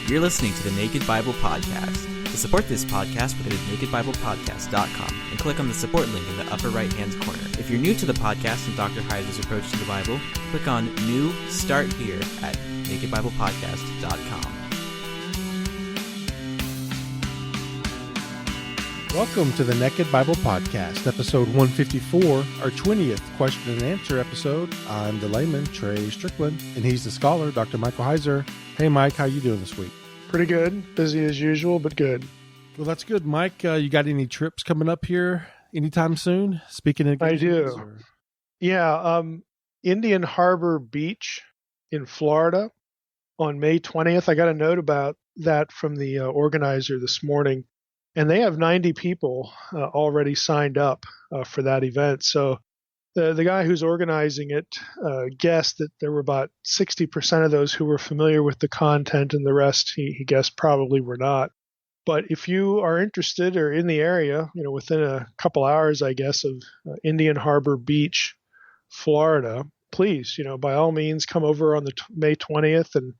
You're listening to the Naked Bible Podcast. To support this podcast, visit nakedbiblepodcast.com and click on the support link in the upper right-hand corner. If you're new to the podcast and Dr. Heiser's approach to the Bible, click on New Start Here at nakedbiblepodcast.com. Welcome to the Naked Bible Podcast, episode 154, our 20th question and answer episode. I'm the layman, Trey Strickland, and he's the scholar, Dr. Michael Heiser. Hey, Mike, how you doing this week? Pretty good. Busy as usual, but good. Well, that's good, Mike. You got any trips coming up here anytime soon? Speaking of, I do. Yeah, Indian Harbor Beach in Florida on May 20th. I got a note about that from the organizer this morning. And they have 90 people already signed up for that event. So the guy who's organizing it guessed that there were about 60% of those who were familiar with the content, and the rest he guessed probably were not. But if you are interested or in the area, within a couple hours, I guess, of Indian Harbor Beach, Florida, please, by all means, come over on the May 20th and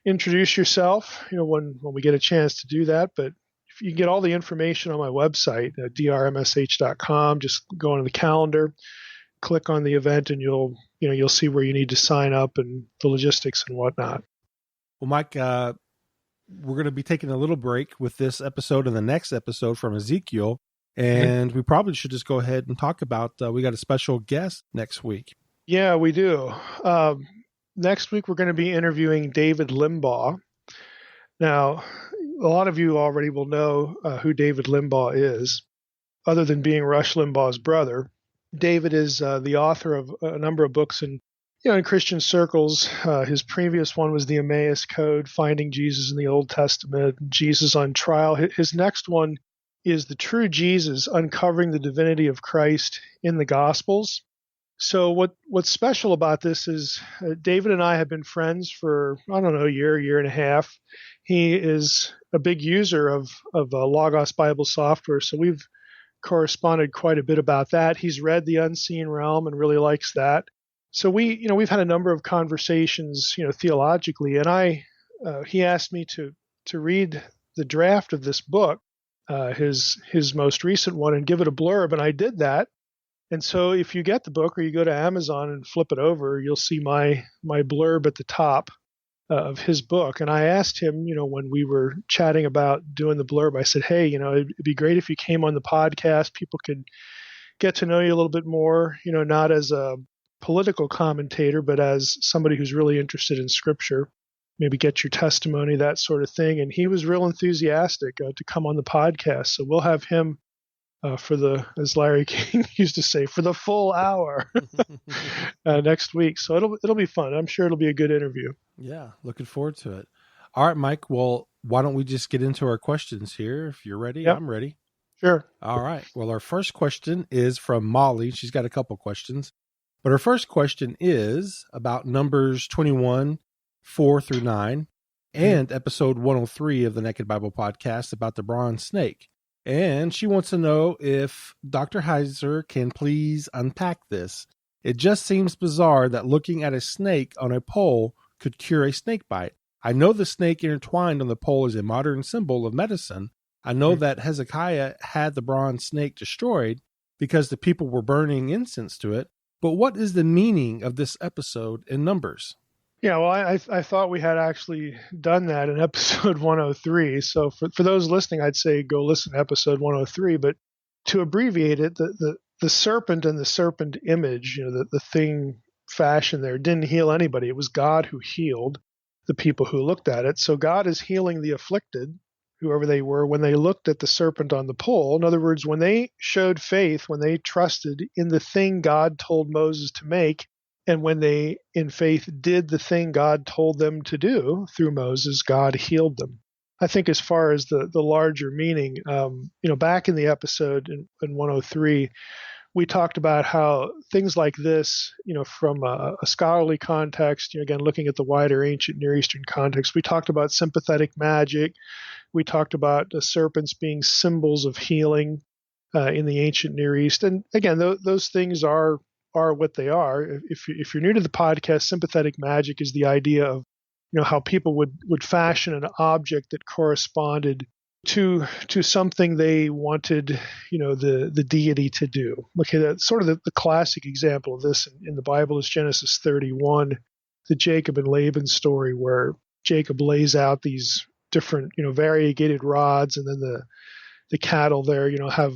introduce yourself, when we get a chance to do that. But you can get all the information on my website, drmsh.com. Just go into the calendar, click on the event, and you'll see where you need to sign up and the logistics and whatnot. Well, Mike, we're going to be taking a little break with this episode and the next episode from Ezekiel, and we probably should just go ahead and talk about, we got a special guest next week. Yeah, we do. Next week, we're going to be interviewing David Limbaugh. Now, a lot of you already will know who David Limbaugh is, other than being Rush Limbaugh's brother. David is the author of a number of books in Christian circles. His previous one was the Emmaus Code, Finding Jesus in the Old Testament, Jesus on Trial. His next one is The True Jesus, Uncovering the Divinity of Christ in the Gospels. So what's special about this is David and I have been friends for, a year and a half. He is a big user of Logos Bible software, so we've corresponded quite a bit about that. He's read The Unseen Realm and really likes that. So we've had a number of conversations, theologically, and he asked me to read the draft of this book, his most recent one, and give it a blurb, and I did that. And so if you get the book or you go to Amazon and flip it over, you'll see my blurb at the top of his book. And I asked him, when we were chatting about doing the blurb, I said, hey, it'd be great if you came on the podcast. People could get to know you a little bit more, not as a political commentator, but as somebody who's really interested in Scripture, maybe get your testimony, that sort of thing. And he was real enthusiastic to come on the podcast. So we'll have him as Larry King used to say, for the full hour next week. So it'll be fun. I'm sure it'll be a good interview. Yeah, looking forward to it. All right, Mike. Well, why don't we just get into our questions here? If you're ready, yep. I'm ready. Sure. All right. Well, our first question is from Molly. She's got a couple questions. But her first question is about Numbers 21, 4 through 9, and episode 103 of the Naked Bible Podcast about the bronze snake. And she wants to know if Dr. Heiser can please unpack this. It just seems bizarre that looking at a snake on a pole could cure a snake bite. I know the snake intertwined on the pole is a modern symbol of medicine. I know that Hezekiah had the bronze snake destroyed because the people were burning incense to it. But what is the meaning of this episode in Numbers? Yeah, well, I thought we had actually done that in episode 103. So for those listening, I'd say go listen to episode 103. But to abbreviate it, the serpent and the serpent image, the thing fashioned there, didn't heal anybody. It was God who healed the people who looked at it. So God is healing the afflicted, whoever they were, when they looked at the serpent on the pole. In other words, when they showed faith, when they trusted in the thing God told Moses to make, and when they, in faith, did the thing God told them to do through Moses, God healed them. I think as far as the larger meaning, back in the episode in 103, we talked about how things like this, from a scholarly context, again, looking at the wider ancient Near Eastern context, we talked about sympathetic magic. We talked about the serpents being symbols of healing in the ancient Near East. And again, those things are what they are. If you're new to the podcast, sympathetic magic is the idea of how people would fashion an object that corresponded to something they wanted, the deity to do. Okay, that's sort of the classic example of this in the Bible is Genesis 31, the Jacob and Laban story, where Jacob lays out these different, variegated rods, and then the cattle there, have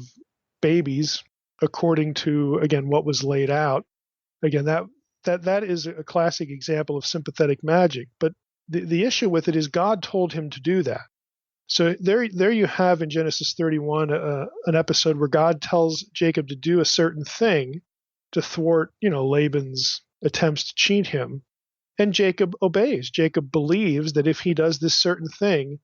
babies according to, again, what was laid out. Again, that is a classic example of sympathetic magic. But the issue with it is God told him to do that. So there you have in Genesis 31 an episode where God tells Jacob to do a certain thing to thwart, Laban's attempts to cheat him. And Jacob obeys. Jacob believes that if he does this certain thing,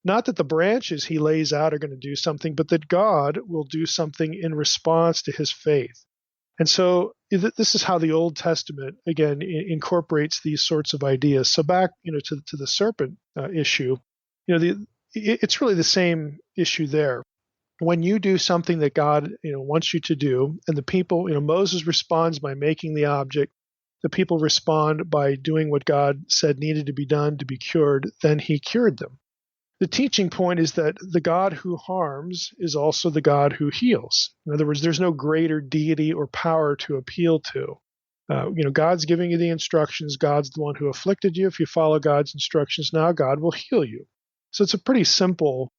not that the branches he lays out are going to do something, but that God will do something in response to his faith. And so this is how the Old Testament, again, incorporates these sorts of ideas. So back, to the serpent issue, it's really the same issue there. When you do something that God, wants you to do, and the people, Moses responds by making the object, the people respond by doing what God said needed to be done to be cured, then he cured them. The teaching point is that the God who harms is also the God who heals. In other words, there's no greater deity or power to appeal to. God's giving you the instructions. God's the one who afflicted you. If you follow God's instructions now, God will heal you. So it's a pretty simple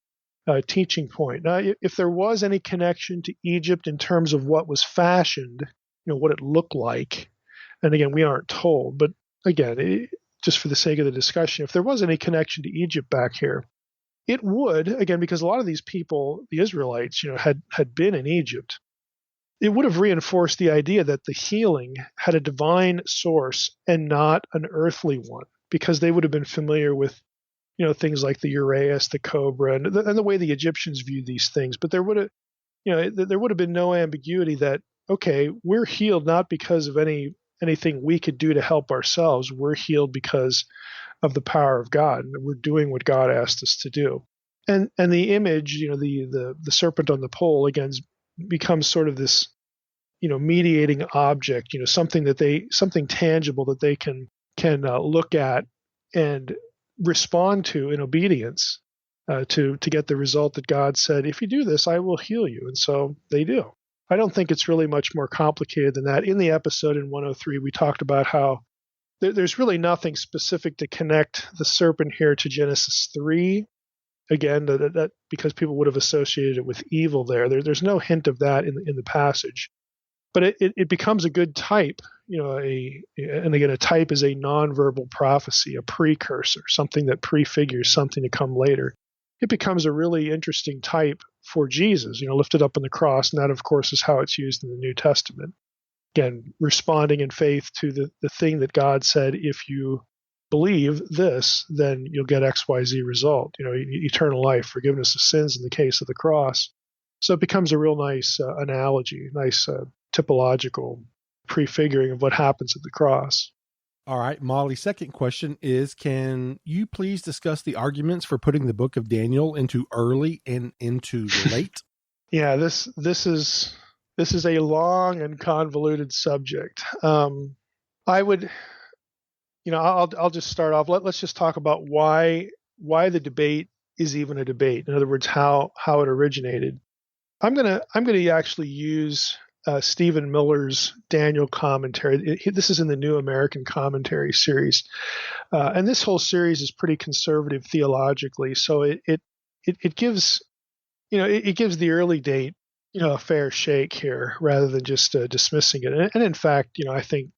teaching point. Now, if there was any connection to Egypt in terms of what was fashioned, what it looked like, and again, we aren't told, but again, just for the sake of the discussion, if there was any connection to Egypt back here, it would, again, because a lot of these people, the Israelites, had been in Egypt, it would have reinforced the idea that the healing had a divine source and not an earthly one, because they would have been familiar with, things like the Uraeus, the cobra, and the way the Egyptians viewed these things. But there would have been no ambiguity that, okay, we're healed not because of anything we could do to help ourselves. We're healed because of the power of God, and we're doing what God asked us to do. And the image, the serpent on the pole, again, becomes sort of this, mediating object, something tangible that they can look at and respond to in obedience to get the result that God said, if you do this, I will heal you. And so they do. I don't think it's really much more complicated than that. In the episode in 103, we talked about how there's really nothing specific to connect the serpent here to Genesis 3. Again, that because people would have associated it with evil there. There's no hint of that in the passage. But it becomes a good type, and again, a type is a nonverbal prophecy, a precursor, something that prefigures something to come later. It becomes a really interesting type for Jesus, lifted up on the cross, and that, of course, is how it's used in the New Testament. Again, responding in faith to the thing that God said, if you believe this, then you'll get XYZ result, eternal life, forgiveness of sins in the case of the cross. So it becomes a real nice analogy, nice typological prefiguring of what happens at the cross. All right, Molly, second question is, can you please discuss the arguments for putting the book of Daniel into early and into late? Yeah, this is a long and convoluted subject. I would, I'll just start off. Let's just talk about why the debate is even a debate. In other words, how it originated. I'm gonna actually use Stephen Miller's Daniel commentary. This is in the New American Commentary series, and this whole series is pretty conservative theologically. So it gives it gives the early date a fair shake here rather than just dismissing it. And in fact, I think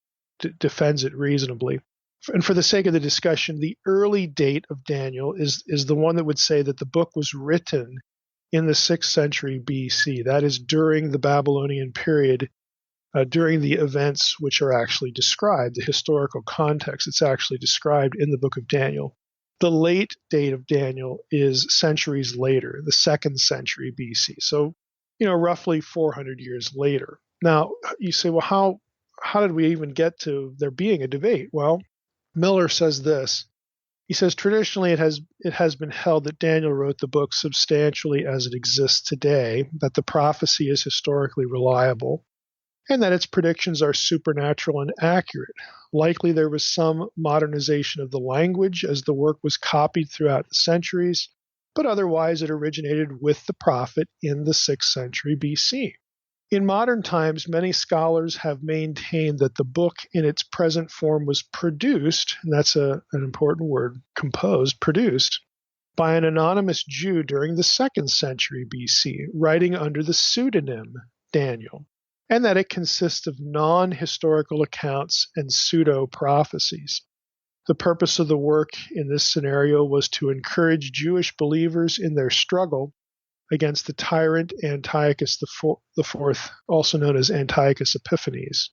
defends it reasonably. And for the sake of the discussion, the early date of Daniel is the one that would say that the book was written in the 6th century BC. That is during the Babylonian period, during the events which are actually described, the historical context that's actually described in the book of Daniel. The late date of Daniel is centuries later, the 2nd century BC. So, roughly 400 years later. Now, you say, well, how did we even get to there being a debate? Well, Miller says this. He says, traditionally, it has been held that Daniel wrote the book substantially as it exists today, that the prophecy is historically reliable, and that its predictions are supernatural and accurate. Likely there was some modernization of the language as the work was copied throughout the centuries, but otherwise it originated with the prophet in the 6th century BC. In modern times, many scholars have maintained that the book in its present form was produced, and that's an important word, produced, by an anonymous Jew during the 2nd century BC, writing under the pseudonym Daniel, and that it consists of non-historical accounts and pseudo-prophecies. The purpose of the work in this scenario was to encourage Jewish believers in their struggle against the tyrant Antiochus IV, also known as Antiochus Epiphanes,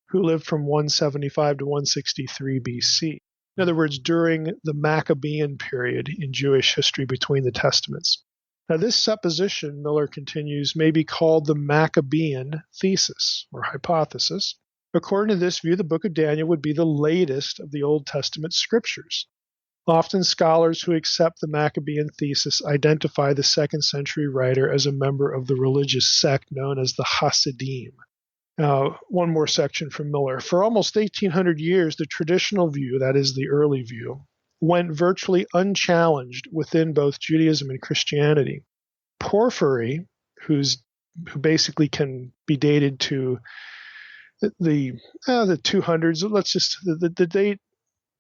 who lived from 175 to 163 BC. In other words, during the Maccabean period in Jewish history between the Testaments. Now, this supposition, Miller continues, may be called the Maccabean thesis or hypothesis. According to this view, the book of Daniel would be the latest of the Old Testament scriptures. Often scholars who accept the Maccabean thesis identify the 2nd century writer as a member of the religious sect known as the Hasidim. Now, one more section from Miller. For almost 1,800 years, the traditional view, that is the early view, went virtually unchallenged within both Judaism and Christianity. Porphyry, who basically can be dated to the 200s, let's just the date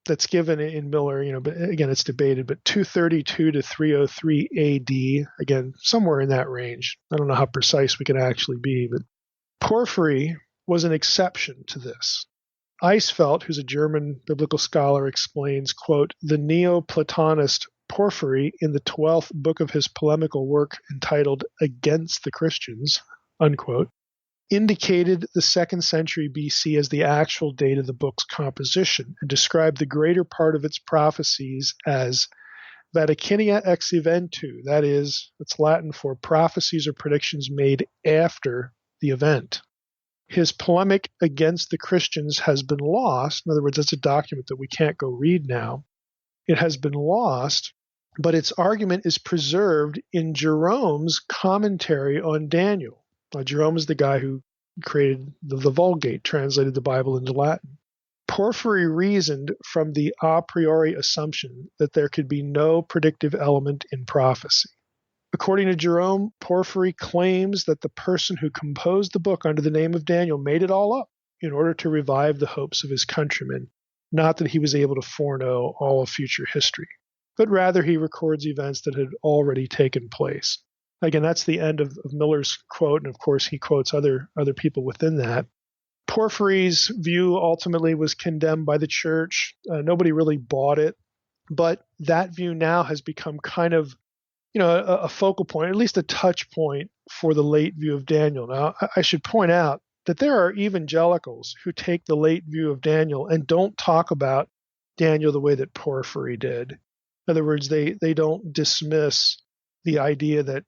that's given in Miller, but again, it's debated, but 232 to 303 AD, again, somewhere in that range. I don't know how precise we can actually be, but Porphyry was an exception to this. Eisfeld, who's a German biblical scholar, explains, quote, the Neoplatonist Porphyry in the 12th book of his polemical work entitled Against the Christians, unquote, indicated the 2nd century BC as the actual date of the book's composition and described the greater part of its prophecies as Vaticinia ex eventu, that is, it's Latin for prophecies or predictions made after the event. His polemic against the Christians has been lost. In other words, it's a document that we can't go read now. It has been lost, but its argument is preserved in Jerome's commentary on Daniel. Jerome is the guy who created the Vulgate, translated the Bible into Latin. Porphyry reasoned from the a priori assumption that there could be no predictive element in prophecy. According to Jerome, Porphyry claims that the person who composed the book under the name of Daniel made it all up in order to revive the hopes of his countrymen, not that he was able to foreknow all of future history, but rather he records events that had already taken place. Again, that's the end of Miller's quote, and of course he quotes other people within that. Porphyry's view ultimately was condemned by the church. Nobody really bought it, but that view now has become kind of a focal point, at least a touch point for the late view of Daniel. Now, I should point out that there are evangelicals who take the late view of Daniel and don't talk about Daniel the way that Porphyry did. In other words, they don't dismiss the idea that,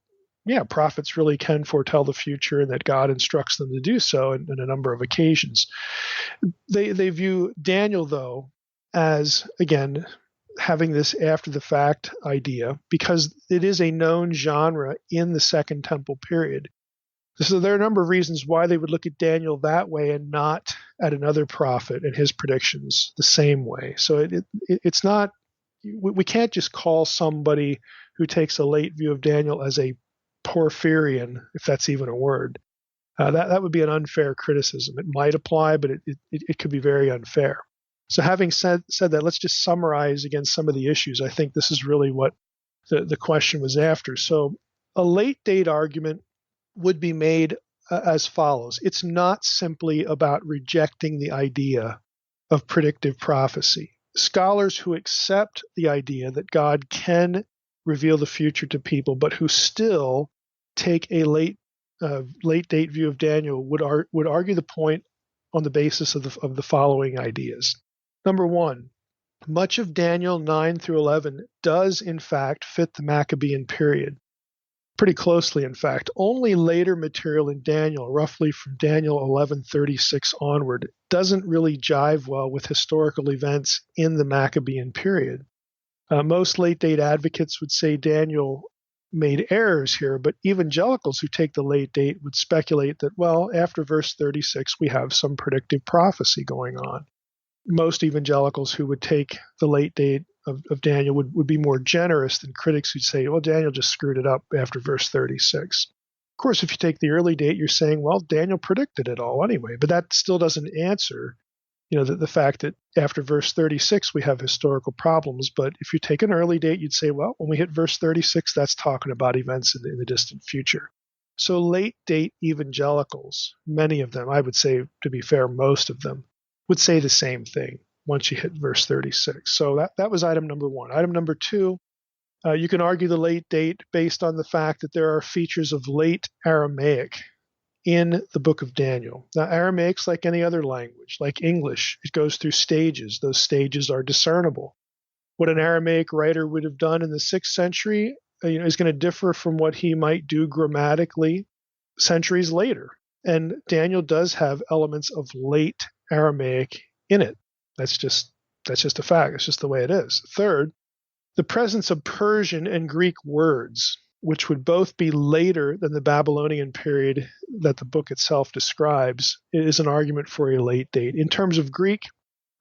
prophets really can foretell the future and that God instructs them to do so in a number of occasions. They view Daniel, though, as, again, having this after the fact idea because it is a known genre in the Second Temple period. So there are a number of reasons why they would look at Daniel that way and not at another prophet and his predictions the same way. So it's not, we can't just call somebody who takes a late view of Daniel as a Porphyrian, if that's even a word. That would be an unfair criticism. It might apply, but it could be very unfair. So having said that, let's just summarize again some of the issues. I think this is really what the question was after. So a late date argument would be made as follows. It's not simply about rejecting the idea of predictive prophecy. Scholars who accept the idea that God can reveal the future to people, but who still take a late date view of Daniel would argue the point on the basis of the following ideas. Number one, much of Daniel 9 through 11 does in fact fit the Maccabean period. Pretty closely, in fact. Only later material in Daniel, roughly from Daniel 11:36 onward, doesn't really jive well with historical events in the Maccabean period. Most late-date advocates would say Daniel made errors here, but evangelicals who take the late date would speculate that, well, after verse 36, we have some predictive prophecy going on. Most evangelicals who would take the late date of Daniel would be more generous than critics who'd say, well, Daniel just screwed it up after verse 36. Of course, if you take the early date, you're saying, well, Daniel predicted it all anyway, but that still doesn't answer the fact that after verse 36, we have historical problems. But if you take an early date, you'd say, well, when we hit verse 36, that's talking about events in the distant future. So late date evangelicals, many of them, I would say, to be fair, most of them, would say the same thing once you hit verse 36. So that was item number one. Item number two, you can argue the late date based on the fact that there are features of late Aramaic in the book of Daniel. Now, Aramaic's like any other language, like English. It goes through stages. Those stages are discernible. What an Aramaic writer would have done in the 6th century is going to differ from what he might do grammatically centuries later. And Daniel does have elements of late Aramaic in it. That's just a fact. It's just the way it is. Third, the presence of Persian and Greek words, which would both be later than the Babylonian period that the book itself describes, is an argument for a late date. In terms of Greek,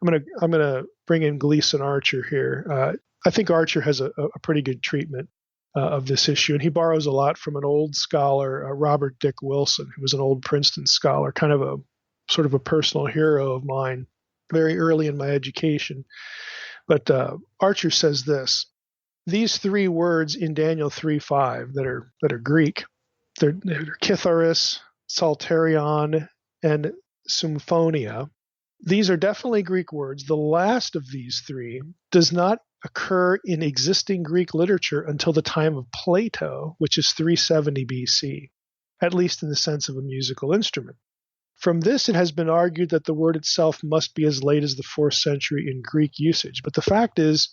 I'm gonna bring in Gleason Archer here. I think Archer has a pretty good treatment of this issue, and he borrows a lot from an old scholar, Robert Dick Wilson, who was an old Princeton scholar, kind of a sort of a personal hero of mine, very early in my education. But Archer says this. These three words in Daniel 3:5 that are Greek, they're kitharis, psalterion, and symphonia. These are definitely Greek words. The last of these three does not occur in existing Greek literature until the time of Plato, which is 370 BC, at least in the sense of a musical instrument. From this, it has been argued that the word itself must be as late as the 4th century in Greek usage. But the fact is,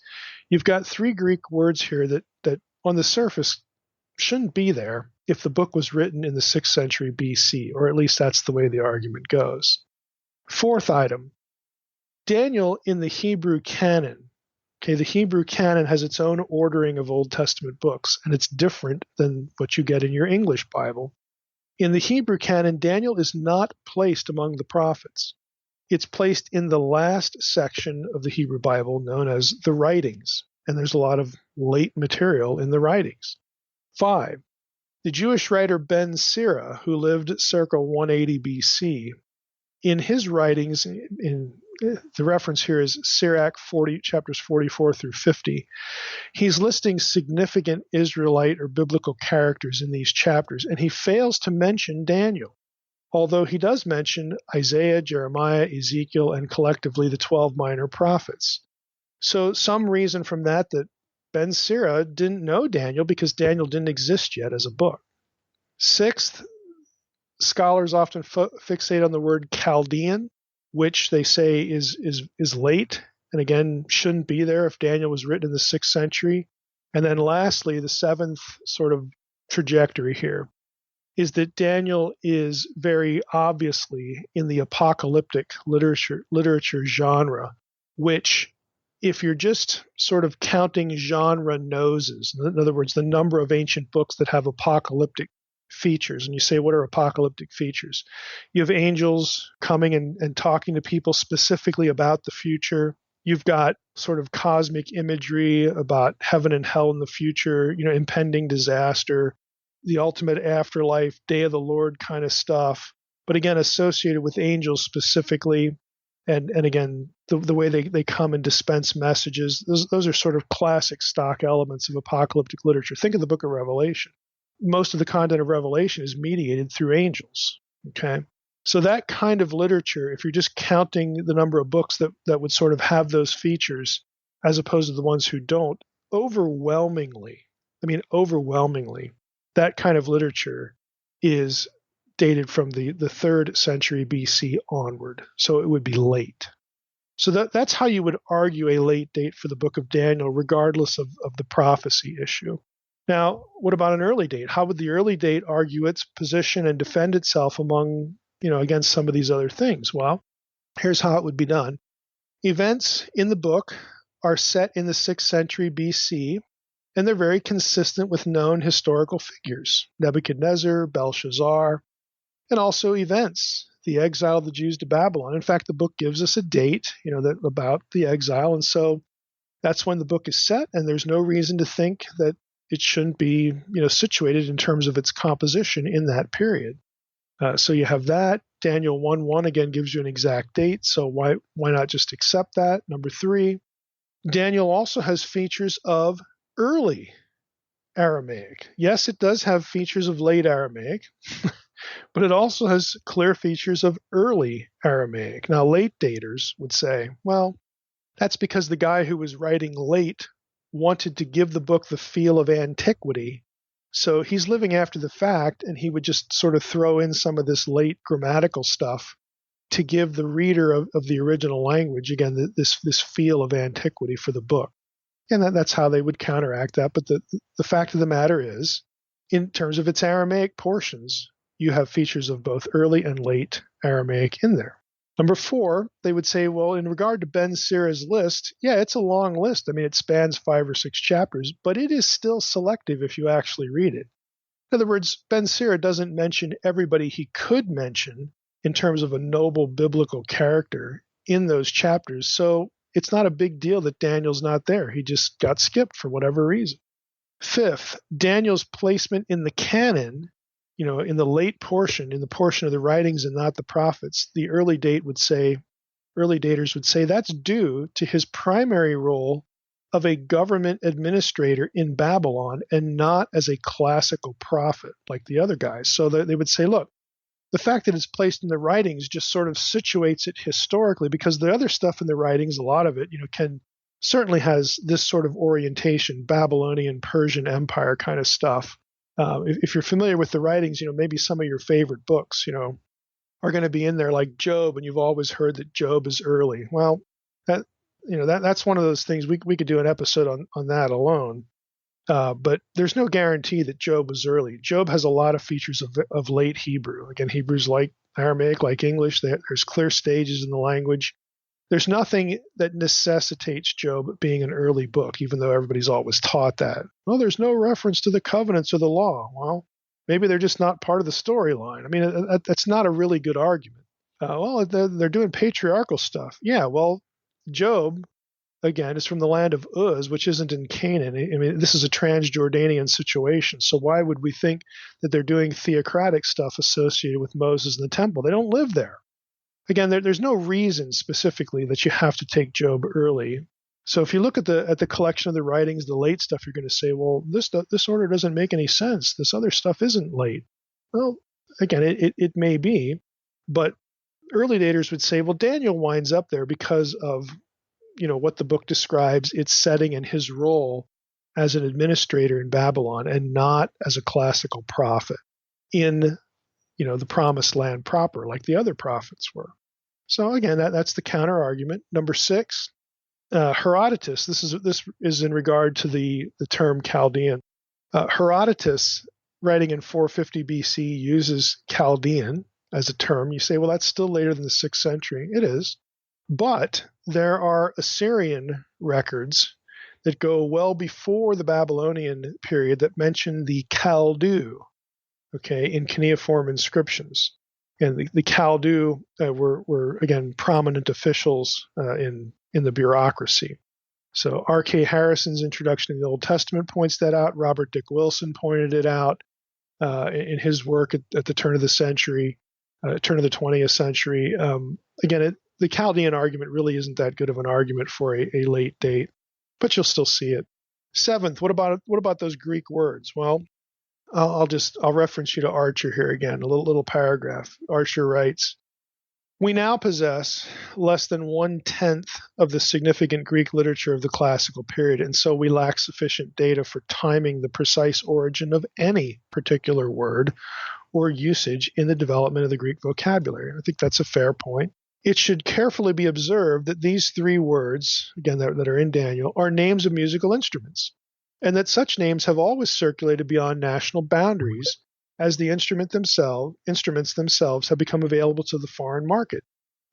you've got three Greek words here that on the surface shouldn't be there if the book was written in the 6th century BC, or at least that's the way the argument goes. Fourth item, Daniel in the Hebrew canon. Okay, the Hebrew canon has its own ordering of Old Testament books, and it's different than what you get in your English Bible. In the Hebrew canon, Daniel is not placed among the prophets. It's placed in the last section of the Hebrew Bible known as the writings, and there's a lot of late material in the writings. 5. The Jewish writer Ben Sira, who lived circa 180 BC, in his writings, the reference here is Sirach 40, chapters 44 through 50. He's listing significant Israelite or biblical characters in these chapters, and he fails to mention Daniel, although he does mention Isaiah, Jeremiah, Ezekiel, and collectively the 12 minor prophets. So some reason from that Ben Sira didn't know Daniel because Daniel didn't exist yet as a book. Sixth, scholars often fixate on the word Chaldean, which they say is late, and again, shouldn't be there if Daniel was written in the 6th century. And then lastly, the seventh sort of trajectory here is that Daniel is very obviously in the apocalyptic literature genre, which, if you're just sort of counting genre noses, in other words, the number of ancient books that have apocalyptic features, and you say, what are apocalyptic features? You have angels coming and talking to people specifically about the future. You've got sort of cosmic imagery about heaven and hell in the future, impending disaster, the ultimate afterlife, day of the Lord kind of stuff. But again, associated with angels specifically, and again, the way they come and dispense messages, those are sort of classic stock elements of apocalyptic literature. Think of the book of Revelation. Most of the content of Revelation is mediated through angels. Okay, so that kind of literature, if you're just counting the number of books that would sort of have those features, as opposed to the ones who don't, overwhelmingly, that kind of literature is dated from the 3rd century BC onward. So it would be late. So that's how you would argue a late date for the book of Daniel, regardless of the prophecy issue. Now, what about an early date? How would the early date argue its position and defend itself against some of these other things? Well, here's how it would be done. Events in the book are set in the 6th century BC, and they're very consistent with known historical figures, Nebuchadnezzar, Belshazzar, and also events, the exile of the Jews to Babylon. In fact, the book gives us a date, about the exile, and so that's when the book is set, and there's no reason to think that it shouldn't be, situated in terms of its composition in that period. So you have that. Daniel 1:1 again gives you an exact date, so why not just accept that? Number 3, Daniel also has features of early Aramaic. Yes, it does have features of late Aramaic, but it also has clear features of early Aramaic. Now, late daters would say, well, that's because the guy who was writing late wanted to give the book the feel of antiquity. So he's living after the fact, and he would just sort of throw in some of this late grammatical stuff to give the reader of the original language, again, this feel of antiquity for the book. And that's how they would counteract that. But the fact of the matter is, in terms of its Aramaic portions, you have features of both early and late Aramaic in there. Number 4, they would say, well, in regard to Ben Sira's list, yeah, it's a long list. I mean, it spans 5 or 6 chapters, but it is still selective if you actually read it. In other words, Ben Sira doesn't mention everybody he could mention in terms of a noble biblical character in those chapters. So it's not a big deal that Daniel's not there. He just got skipped for whatever reason. 5th, Daniel's placement in the canon, in the late portion, in the portion of the writings and not the prophets, the early daters would say that's due to his primary role of a government administrator in Babylon and not as a classical prophet like the other guys. So they would say, look, the fact that it's placed in the writings just sort of situates it historically, because the other stuff in the writings, a lot of it, certainly has this sort of orientation, Babylonian, Persian Empire kind of stuff. If you're familiar with the writings, maybe some of your favorite books, are going to be in there, like Job, and you've always heard that Job is early. Well, that's one of those things we could do an episode on that alone. But there's no guarantee that Job was early. Job has a lot of features of late Hebrew. Again, Hebrew's like Aramaic, like English. There's clear stages in the language. There's nothing that necessitates Job being an early book, even though everybody's always taught that. Well, there's no reference to the covenants or the law. Well, maybe they're just not part of the storyline. I mean, that's not a really good argument. They're doing patriarchal stuff. Yeah, well, Job, again, is from the land of Uz, which isn't in Canaan. I mean, this is a Transjordanian situation. So why would we think that they're doing theocratic stuff associated with Moses and the temple? They don't live there. Again, there's no reason specifically that you have to take Job early. So if you look at the collection of the writings, the late stuff, you're going to say, well, this order doesn't make any sense. This other stuff isn't late. Well, again, it may be, but early daters would say, well, Daniel winds up there because of what the book describes, its setting and his role as an administrator in Babylon, and not as a classical prophet in the promised land proper, like the other prophets were. So again, that's the counter argument. Number 6, Herodotus. This is in regard to the term Chaldean. Herodotus, writing in 450 BC, uses Chaldean as a term. You say, well, that's still later than the 6th century. It is. But there are Assyrian records that go well before the Babylonian period that mention the Chaldew, in cuneiform inscriptions. And the Chaldew were again prominent officials in the bureaucracy. So R.K. Harrison's introduction to the Old Testament points that out. Robert Dick Wilson pointed it out in his work at the turn of the century, turn of the 20th century. The Chaldean argument really isn't that good of an argument for a late date, but you'll still see it. 7th, what about those Greek words? Well, I'll reference you to Archer here again, a little paragraph. Archer writes, we now possess less than 1/10 of the significant Greek literature of the classical period, and so we lack sufficient data for timing the precise origin of any particular word or usage in the development of the Greek vocabulary. I think that's a fair point. It should carefully be observed that these 3 words, again, that are in Daniel, are names of musical instruments, and that such names have always circulated beyond national boundaries as the instruments themselves have become available to the foreign market.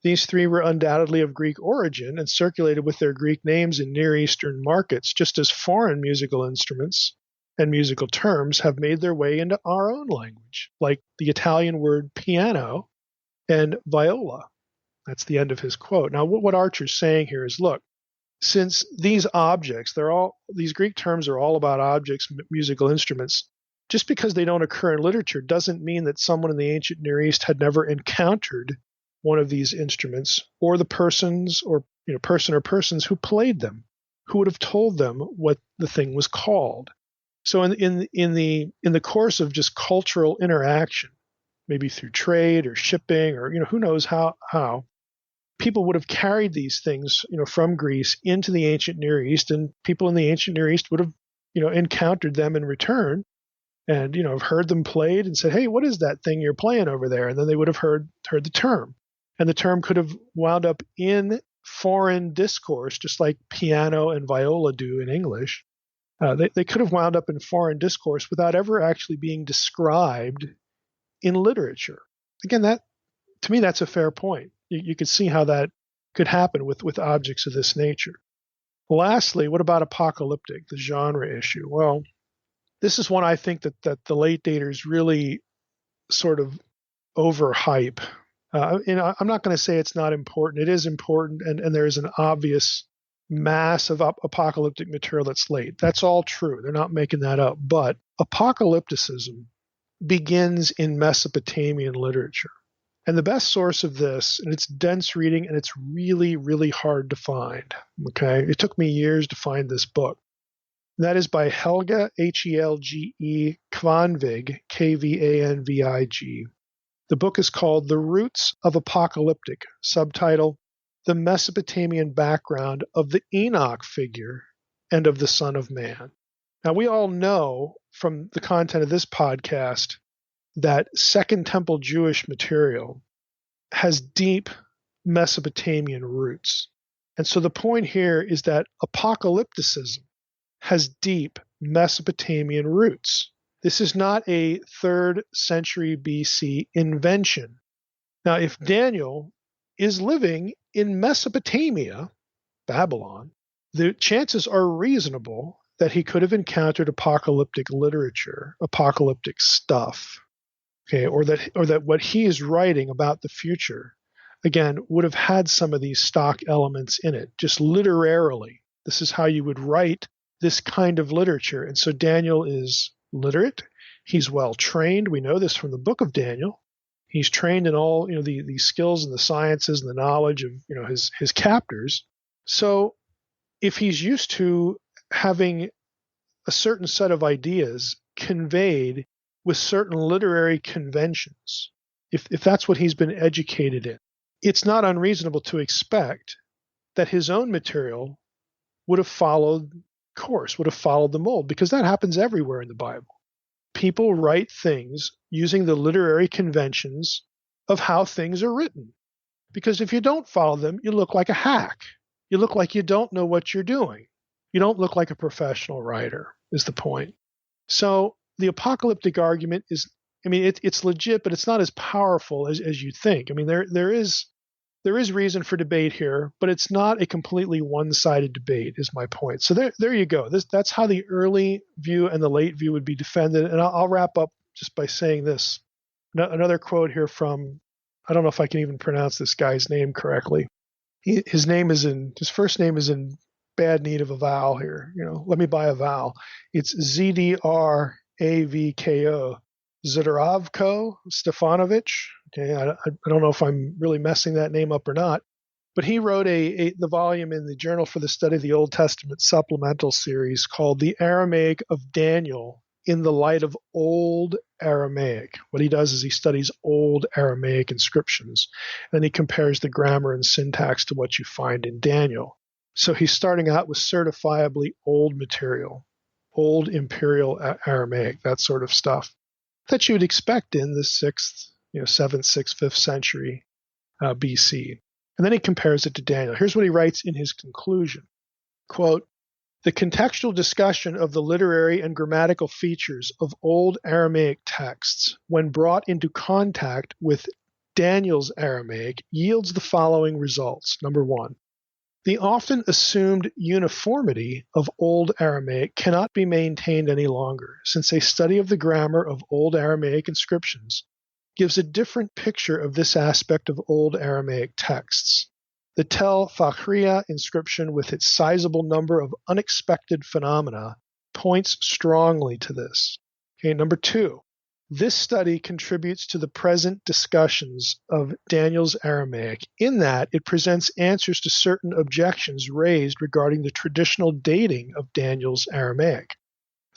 These three were undoubtedly of Greek origin and circulated with their Greek names in Near Eastern markets, just as foreign musical instruments and musical terms have made their way into our own language, like the Italian word piano and viola. That's the end of his quote. Now, what Archer's saying here is, look, since these objects, these Greek terms are all about objects, musical instruments, just because they don't occur in literature doesn't mean that someone in the ancient Near East had never encountered one of these instruments, or the persons or person or persons who played them, who would have told them what the thing was called. So in the course of just cultural interaction, maybe through trade or shipping or who knows how people would have carried these things from Greece into the ancient Near East, and people in the ancient Near East would have encountered them in return and have heard them played and said, hey, what is that thing you're playing over there? And then they would have heard the term, and the term could have wound up in foreign discourse, just like piano and viola do in English. They could have wound up in foreign discourse without ever actually being described in literature. Again, that to me, that's a fair point. You could see how that could happen with objects of this nature. Lastly, what about apocalyptic, the genre issue? Well, this is one I think that the late daters really sort of overhype. I'm not going to say it's not important. It is important, and there is an obvious mass of apocalyptic material that's late. That's all true. They're not making that up. But apocalypticism begins in Mesopotamian literature. And the best source of this, and it's dense reading, and it's really, really hard to find. Okay, it took me years to find this book. And that is by Helge, Helge Kvanvig, Kvanvig. The book is called The Roots of Apocalyptic, subtitle, The Mesopotamian Background of the Enoch Figure and of the Son of Man. Now, we all know from the content of this podcast that Second Temple Jewish material has deep Mesopotamian roots. And so the point here is that apocalypticism has deep Mesopotamian roots. This is not a 3rd century BC invention. Now, if Daniel is living in Mesopotamia, Babylon, the chances are reasonable that he could have encountered apocalyptic literature, apocalyptic stuff. Okay, or that what he is writing about the future, again, would have had some of these stock elements in it, just literarily. This is how you would write this kind of literature. And so Daniel is literate. He's well trained. We know this from the book of Daniel. He's trained in all the skills and the sciences and the knowledge of his captors. So if he's used to having a certain set of ideas conveyed with certain literary conventions, if that's what he's been educated in, it's not unreasonable to expect that his own material would have followed course, would have followed the mold, because that happens everywhere in the Bible. People write things using the literary conventions of how things are written. Because if you don't follow them, you look like a hack. You look like you don't know what you're doing. You don't look like a professional writer, is the point. So the apocalyptic argument is, it's legit, but it's not as powerful as you think. There is reason for debate here, but it's not a completely one-sided debate, is my point. So there you go. That's how the early view and the late view would be defended. And I'll wrap up just by saying this. Another quote here from, I don't know if I can even pronounce this guy's name correctly. His first name is in bad need of a vowel here. Let me buy a vowel. It's Zdravko Zdaravko Stefanovic. Okay, I don't know if I'm really messing that name up or not, but he wrote the volume in the Journal for the Study of the Old Testament supplemental series called The Aramaic of Daniel in the Light of Old Aramaic. What he does is he studies old Aramaic inscriptions, and he compares the grammar and syntax to what you find in Daniel. So he's starting out with certifiably old material, old imperial Aramaic, that sort of stuff that you would expect in the 6th, 7th, 6th, 5th century BC. And then he compares it to Daniel. Here's what he writes in his conclusion. Quote, the contextual discussion of the literary and grammatical features of old Aramaic texts, when brought into contact with Daniel's Aramaic yields the following results. Number one, the often assumed uniformity of Old Aramaic cannot be maintained any longer, since a study of the grammar of Old Aramaic inscriptions gives a different picture of this aspect of Old Aramaic texts. The Tel Fachria inscription, with its sizable number of unexpected phenomena, points strongly to this. Okay, number two, this study contributes to the present discussions of Daniel's Aramaic in that it presents answers to certain objections raised regarding the traditional dating of Daniel's Aramaic.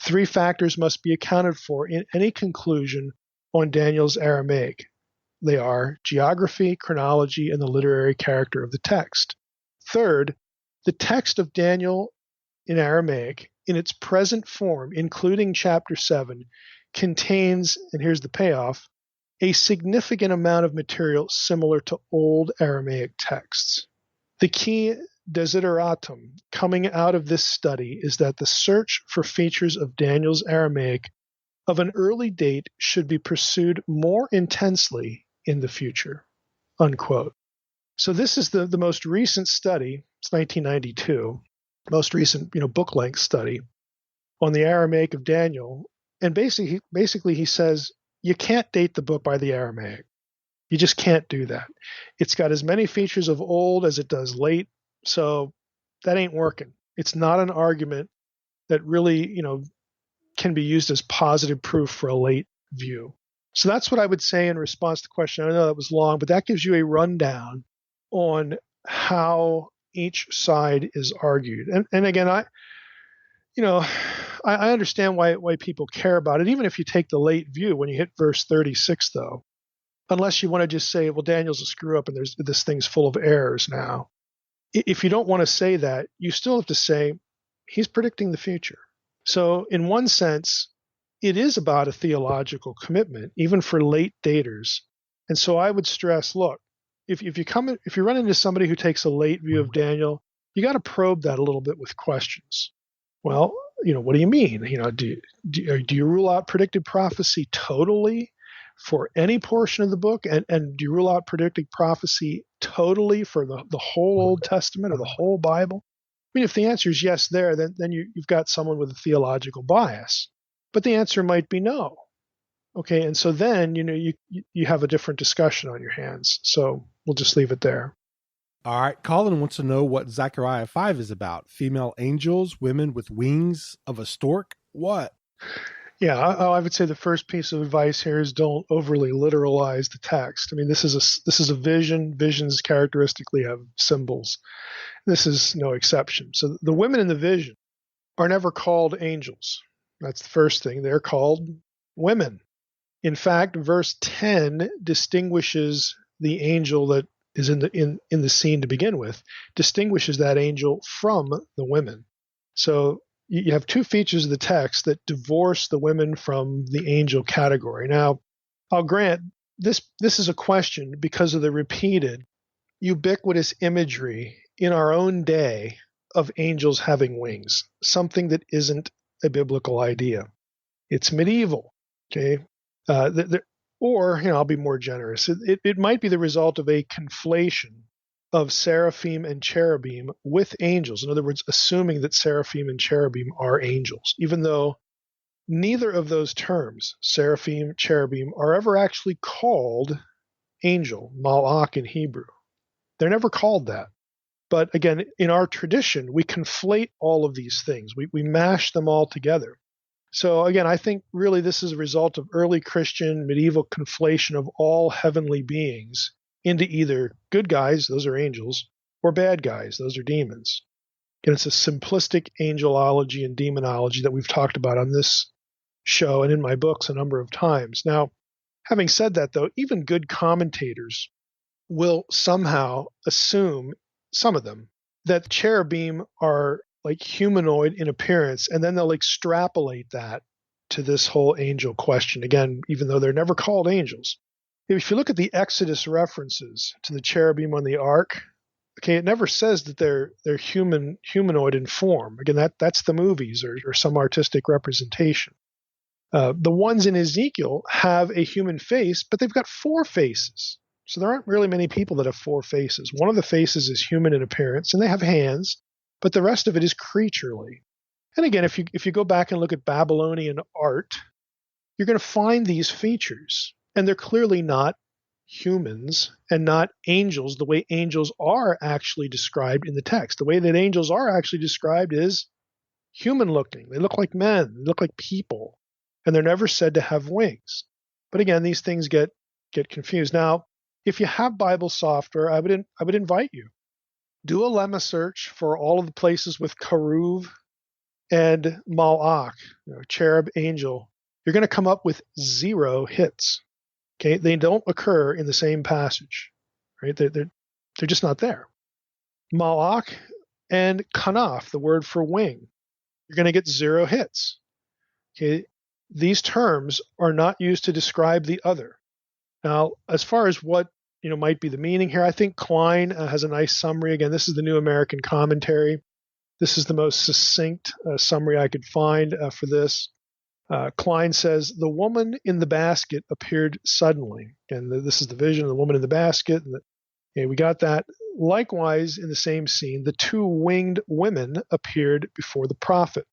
Three factors must be accounted for in any conclusion on Daniel's Aramaic. They are geography, chronology, and the literary character of the text. Third, the text of Daniel in Aramaic, in its present form, including chapter 7, contains, and here's the payoff, a significant amount of material similar to Old Aramaic texts. The key desideratum coming out of this study is that the search for features of Daniel's Aramaic of an early date should be pursued more intensely in the future, unquote. So this is the most recent study, it's 1992, most recent book-length study on the Aramaic of Daniel. And basically he says, you can't date the book by the Aramaic. You just can't do that. It's got as many features of old as it does late, so that ain't working. It's not an argument that really, can be used as positive proof for a late view. So that's what I would say in response to the question. I know that was long, but that gives you a rundown on how each side is argued. And again, I understand why people care about it, even if you take the late view when you hit verse 36, though, unless you want to just say, well, Daniel's a screw up and this thing's full of errors now. If you don't want to say that, you still have to say he's predicting the future. So in one sense, it is about a theological commitment, even for late daters. And so I would stress, look, if you run into somebody who takes a late view of Daniel, you got to probe that a little bit with questions. Well, what do you mean? Do you rule out predicted prophecy totally for any portion of the book? And do you rule out predicted prophecy totally for the whole Old Testament or the whole Bible? I mean, if the answer is yes there, then you've got someone with a theological bias. But the answer might be no. Okay, and so then, you have a different discussion on your hands. So we'll just leave it there. All right. Colin wants to know what Zechariah 5 is about. Female angels, women with wings of a stork. What? Yeah, I would say the first piece of advice here is don't overly literalize the text. I mean, this is a vision. Visions characteristically have symbols. This is no exception. So the women in the vision are never called angels. That's the first thing. They're called women. In fact, verse 10 distinguishes the angel that is in the scene to begin with, distinguishes that angel from the women. So you have two features of the text that divorce the women from the angel category. Now, I'll grant this is a question because of the repeated ubiquitous imagery in our own day of angels having wings, something that isn't a biblical idea. It's medieval, okay? Or, I'll be more generous. It might be the result of a conflation of seraphim and cherubim with angels. In other words, assuming that seraphim and cherubim are angels, even though neither of those terms, seraphim, cherubim, are ever actually called angel, malach in Hebrew. They're never called that. But again, in our tradition, we conflate all of these things. We mash them all together. So again, I think really this is a result of early Christian medieval conflation of all heavenly beings into either good guys, those are angels, or bad guys, those are demons. And it's a simplistic angelology and demonology that we've talked about on this show and in my books a number of times. Now, having said that, though, even good commentators will somehow assume, some of them, that cherubim are like humanoid in appearance, and then they'll extrapolate that to this whole angel question. Again, even though they're never called angels. If you look at the Exodus references to the cherubim on the ark, okay, it never says that they're humanoid in form. Again, that's the movies or some artistic representation. The ones in Ezekiel have a human face, but they've got four faces. So there aren't really many people that have 4 faces. One of the faces is human in appearance, and they have hands, but the rest of it is creaturely. And again, if you go back and look at Babylonian art, you're going to find these features, and they're clearly not humans and not angels the way angels are actually described in the text. The way that angels are actually described is human looking. They look like men, they look like people, and they're never said to have wings. But again, these things get confused. Now, if you have Bible software, I would invite you. Do a lemma search for all of the places with Karuv and Malach, cherub, angel. You're going to come up with 0 hits. Okay, they don't occur in the same passage, right? They're just not there. Malach and kanaf, the word for wing, you're going to get 0 hits. Okay, these terms are not used to describe the other. Now, as far as what might be the meaning here, I think Klein has a nice summary. Again, this is the New American Commentary. This is the most succinct summary I could find for this. Klein says, the woman in the basket appeared suddenly. And this is the vision of the woman in the basket. And we got that. Likewise, in the same scene, the 2 winged women appeared before the prophet.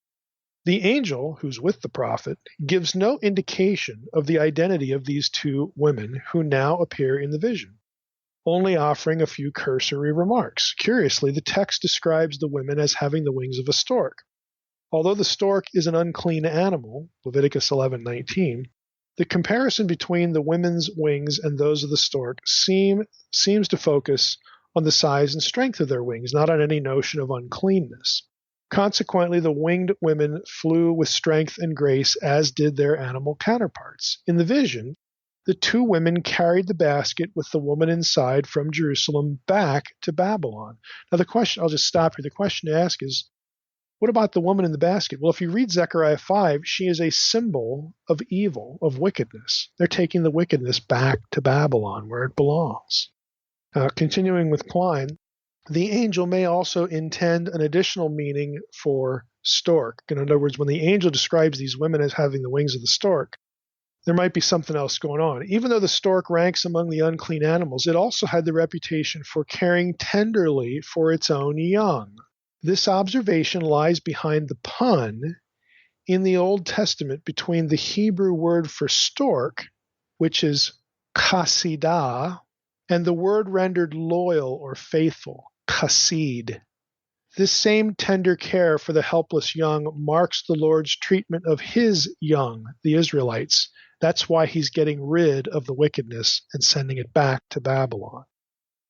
The angel, who's with the prophet, gives no indication of the identity of these 2 women who now appear in the vision, only offering a few cursory remarks. Curiously, the text describes the women as having the wings of a stork. Although the stork is an unclean animal, Leviticus 11:19, the comparison between the women's wings and those of the stork seems to focus on the size and strength of their wings, not on any notion of uncleanness. Consequently, the winged women flew with strength and grace, as did their animal counterparts. In the vision, the 2 women carried the basket with the woman inside from Jerusalem back to Babylon. Now, the question, I'll just stop here. The question to ask is, what about the woman in the basket? Well, if you read Zechariah 5, she is a symbol of evil, of wickedness. They're taking the wickedness back to Babylon, where it belongs. Continuing with Klein, the angel may also intend an additional meaning for stork. In other words, when the angel describes these women as having the wings of the stork, there might be something else going on. Even though the stork ranks among the unclean animals, it also had the reputation for caring tenderly for its own young. This observation lies behind the pun in the Old Testament between the Hebrew word for stork, which is chasidah, and the word rendered loyal or faithful, chasid. This same tender care for the helpless young marks the Lord's treatment of his young, the Israelites. That's why he's getting rid of the wickedness and sending it back to Babylon.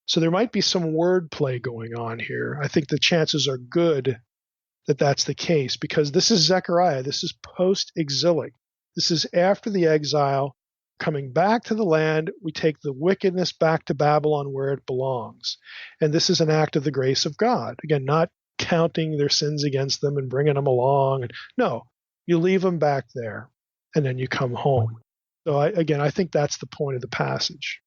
So there might be some wordplay going on here. I think the chances are good that that's the case, because this is Zechariah. This is post-exilic. This is after the exile, coming back to the land. We take the wickedness back to Babylon where it belongs. And this is an act of the grace of God. Again, not counting their sins against them and bringing them along. No, you leave them back there, and then you come home. So I think that's the point of the passage.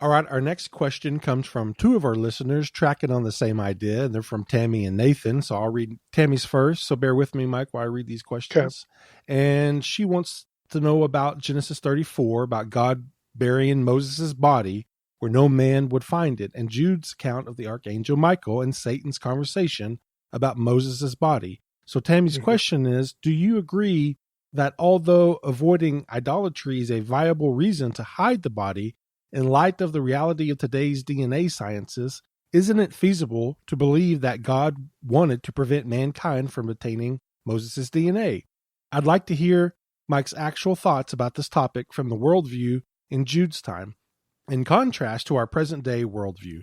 All right, our next question comes from 2 of our listeners tracking on the same idea, and they're from Tammy and Nathan. So I'll read Tammy's first, so bear with me, Mike, while I read these questions. Okay. And she wants to know about Genesis 34, about God burying Moses' body where no man would find it, and Jude's account of the archangel Michael and Satan's conversation about Moses' body. So Tammy's question is, do you agree that although avoiding idolatry is a viable reason to hide the body, in light of the reality of today's DNA sciences, isn't it feasible to believe that God wanted to prevent mankind from obtaining Moses' DNA? I'd like to hear Mike's actual thoughts about this topic from the worldview in Jude's time, in contrast to our present-day worldview.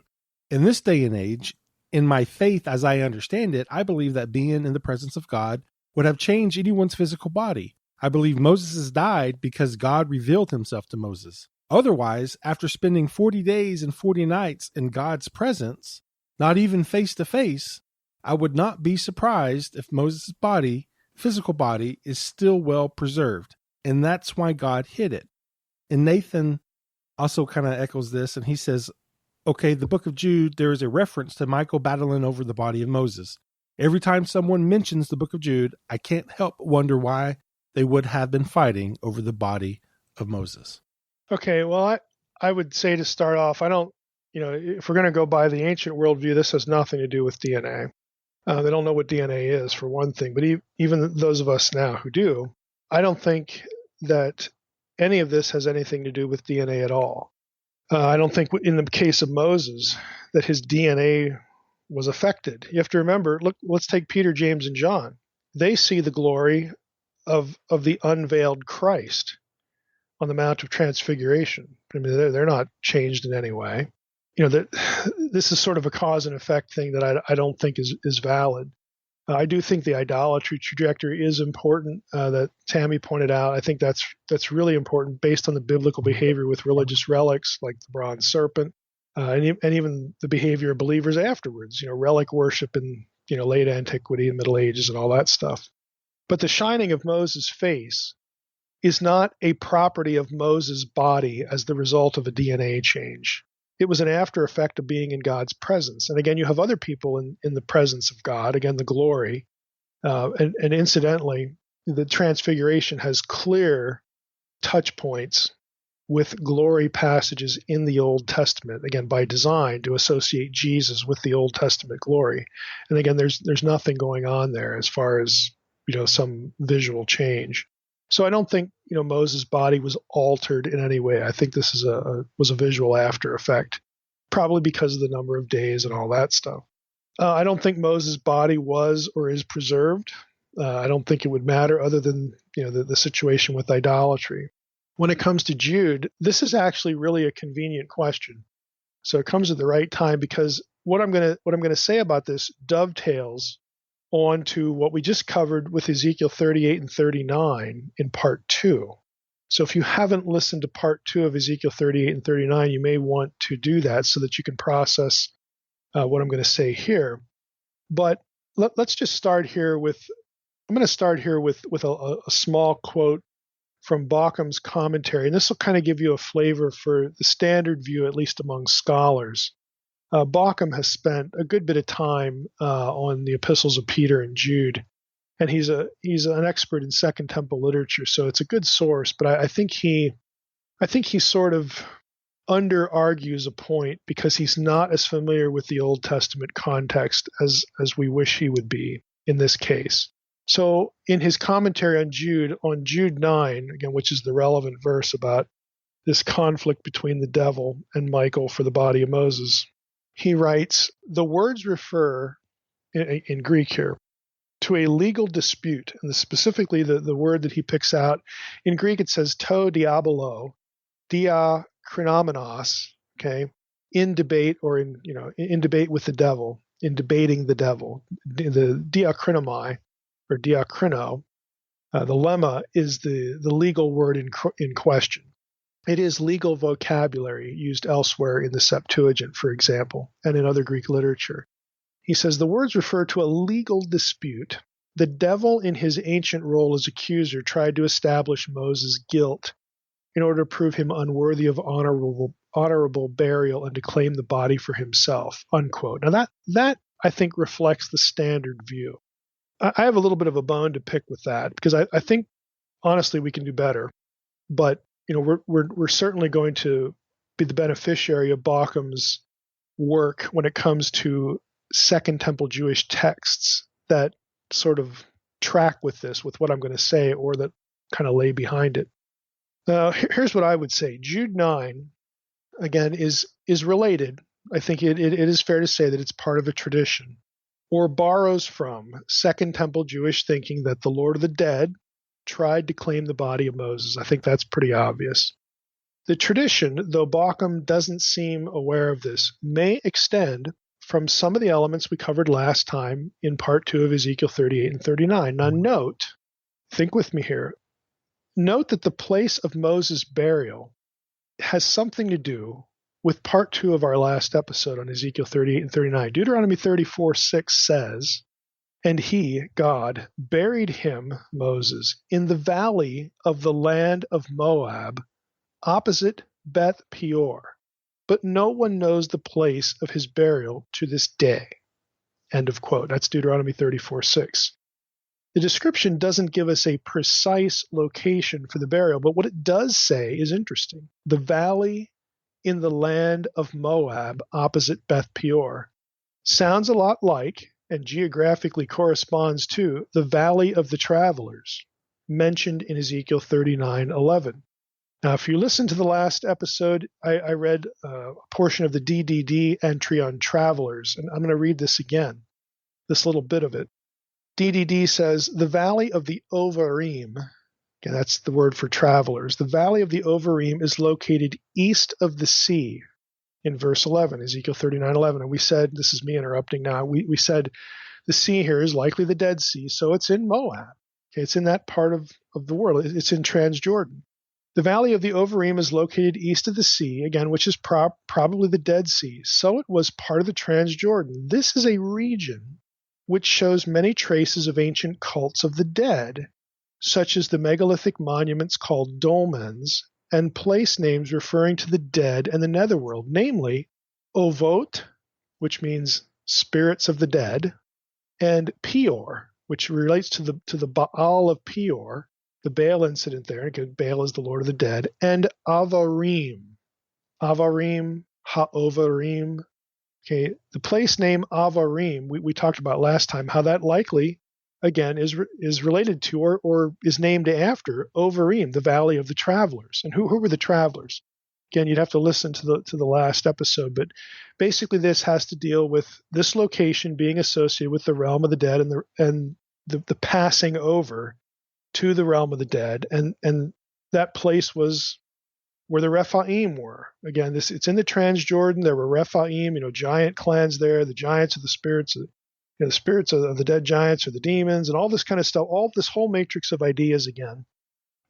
In this day and age, in my faith as I understand it, I believe that being in the presence of God would have changed anyone's physical body. I believe Moses died because God revealed himself to Moses. Otherwise, after spending 40 days and 40 nights in God's presence, not even face to face, I would not be surprised if Moses' body, physical body, is still well preserved. And that's why God hid it. And Nathan also kind of echoes this, and he says, okay, the book of Jude, there is a reference to Michael battling over the body of Moses. Every time someone mentions the book of Jude, I can't help but wonder why they would have been fighting over the body of Moses. Okay, well, I would say to start off, I don't, if we're going to go by the ancient worldview, this has nothing to do with DNA. They don't know what DNA is, for one thing, but even those of us now who do, I don't think that any of this has anything to do with DNA at all. I don't think in the case of Moses that his DNA was affected. You have to remember, let's take Peter, James, and John. They see the glory of the unveiled Christ on the Mount of Transfiguration. I mean, they're not changed in any way. This is sort of a cause and effect thing that I don't think is valid. I do think the idolatry trajectory is important, that Tammy pointed out. I think that's really important based on the biblical behavior with religious relics like the bronze serpent, and even the behavior of believers afterwards. Relic worship in late antiquity and Middle Ages and all that stuff. But the shining of Moses' face is not a property of Moses' body as the result of a DNA change. It was an after effect of being in God's presence. And again, you have other people in the presence of God, again, the glory. And incidentally, the Transfiguration has clear touch points with glory passages in the Old Testament, again, by design to associate Jesus with the Old Testament glory. And again, there's nothing going on there as far as, some visual change. So I don't think Moses' body was altered in any way. I think this was a visual after effect, probably because of the number of days and all that stuff. I don't think Moses' body was or is preserved. I don't think it would matter other than the situation with idolatry. When it comes to Jude, this is actually really a convenient question. So it comes at the right time because what I'm going to say about this dovetails on to what we just covered with Ezekiel 38 and 39 in part 2. So if you haven't listened to part 2 of Ezekiel 38 and 39, you may want to do that so that you can process what I'm going to say here. But let's just start here with a small quote from Baucham's commentary, and this will kind of give you a flavor for the standard view, at least among scholars. Baucham has spent a good bit of time on the epistles of Peter and Jude, and he's an expert in Second Temple literature, so it's a good source. But I think he sort of under argues a point because he's not as familiar with the Old Testament context as we wish he would be in this case. So in his commentary on Jude 9, again, which is the relevant verse about this conflict between the devil and Michael for the body of Moses, he writes, the words refer, in Greek here, to a legal dispute. And specifically the word that he picks out, in Greek it says to diabolo, dia krinomenos, okay, in debate or in debate with the devil, in debating the devil. The diakrinomai, or diakrino, the lemma is the legal word in question. It is legal vocabulary used elsewhere in the Septuagint, for example, and in other Greek literature. He says the words refer to a legal dispute. The devil, in his ancient role as accuser, tried to establish Moses' guilt in order to prove him unworthy of honorable burial and to claim the body for himself, unquote. Now that I think reflects the standard view. I have a little bit of a bone to pick with that because I think, honestly, we can do better. But we're certainly going to be the beneficiary of Baucham's work when it comes to Second Temple Jewish texts that sort of track with what I'm going to say, or that kind of lay behind it. Now, here's what I would say. Jude 9, again, is related. I think it is fair to say that it's part of a tradition, or borrows from Second Temple Jewish thinking that the Lord of the Dead tried to claim the body of Moses. I think that's pretty obvious. The tradition, though Baucham doesn't seem aware of this, may extend from some of the elements we covered last time in part 2 of Ezekiel 38 and 39. Now think with me here, note that the place of Moses' burial has something to do with part 2 of our last episode on Ezekiel 38 and 39. Deuteronomy 34:6 says, and he, God, buried him, Moses, in the valley of the land of Moab, opposite Beth Peor. But no one knows the place of his burial to this day. End of quote. That's Deuteronomy 34:6. The description doesn't give us a precise location for the burial, but what it does say is interesting. The valley in the land of Moab, opposite Beth Peor. Sounds a lot like, and geographically corresponds to, the Valley of the Travelers, mentioned in Ezekiel 39:11. Now, if you listen to the last episode, I read a portion of the DDD entry on travelers, and I'm going to read this again, this little bit of it. DDD says, the Valley of the Ovarim, okay, that's the word for travelers, the Valley of the Ovarim is located east of the sea, in verse 11, Ezekiel 39:11. And we said, this is me interrupting now, we said the sea here is likely the Dead Sea, so it's in Moab. Okay, it's in that part of the world. It's in Transjordan. The Valley of the Ovarim is located east of the sea, again, which is probably the Dead Sea. So it was part of the Transjordan. This is a region which shows many traces of ancient cults of the dead, such as the megalithic monuments called dolmens, and place names referring to the dead and the netherworld, namely Ovot, which means spirits of the dead, and Peor, which relates to the Baal of Peor, the Baal incident there. Again, Baal is the Lord of the dead, and Avarim, Ha'ovarim. Okay, the place name Avarim, we talked about last time, how that likely, again, is related to or is named after Ovarim, the Valley of the Travelers. And who were the travelers? Again, you'd have to listen to the last episode, but basically this has to deal with this location being associated with the realm of the dead and the passing over to the realm of the dead, and that place was where the Rephaim were. Again, it's in the Transjordan. There were Rephaim, giant clans there, the giants of the spirits, the spirits of the dead giants or the demons, and all this kind of stuff. All this whole matrix of ideas again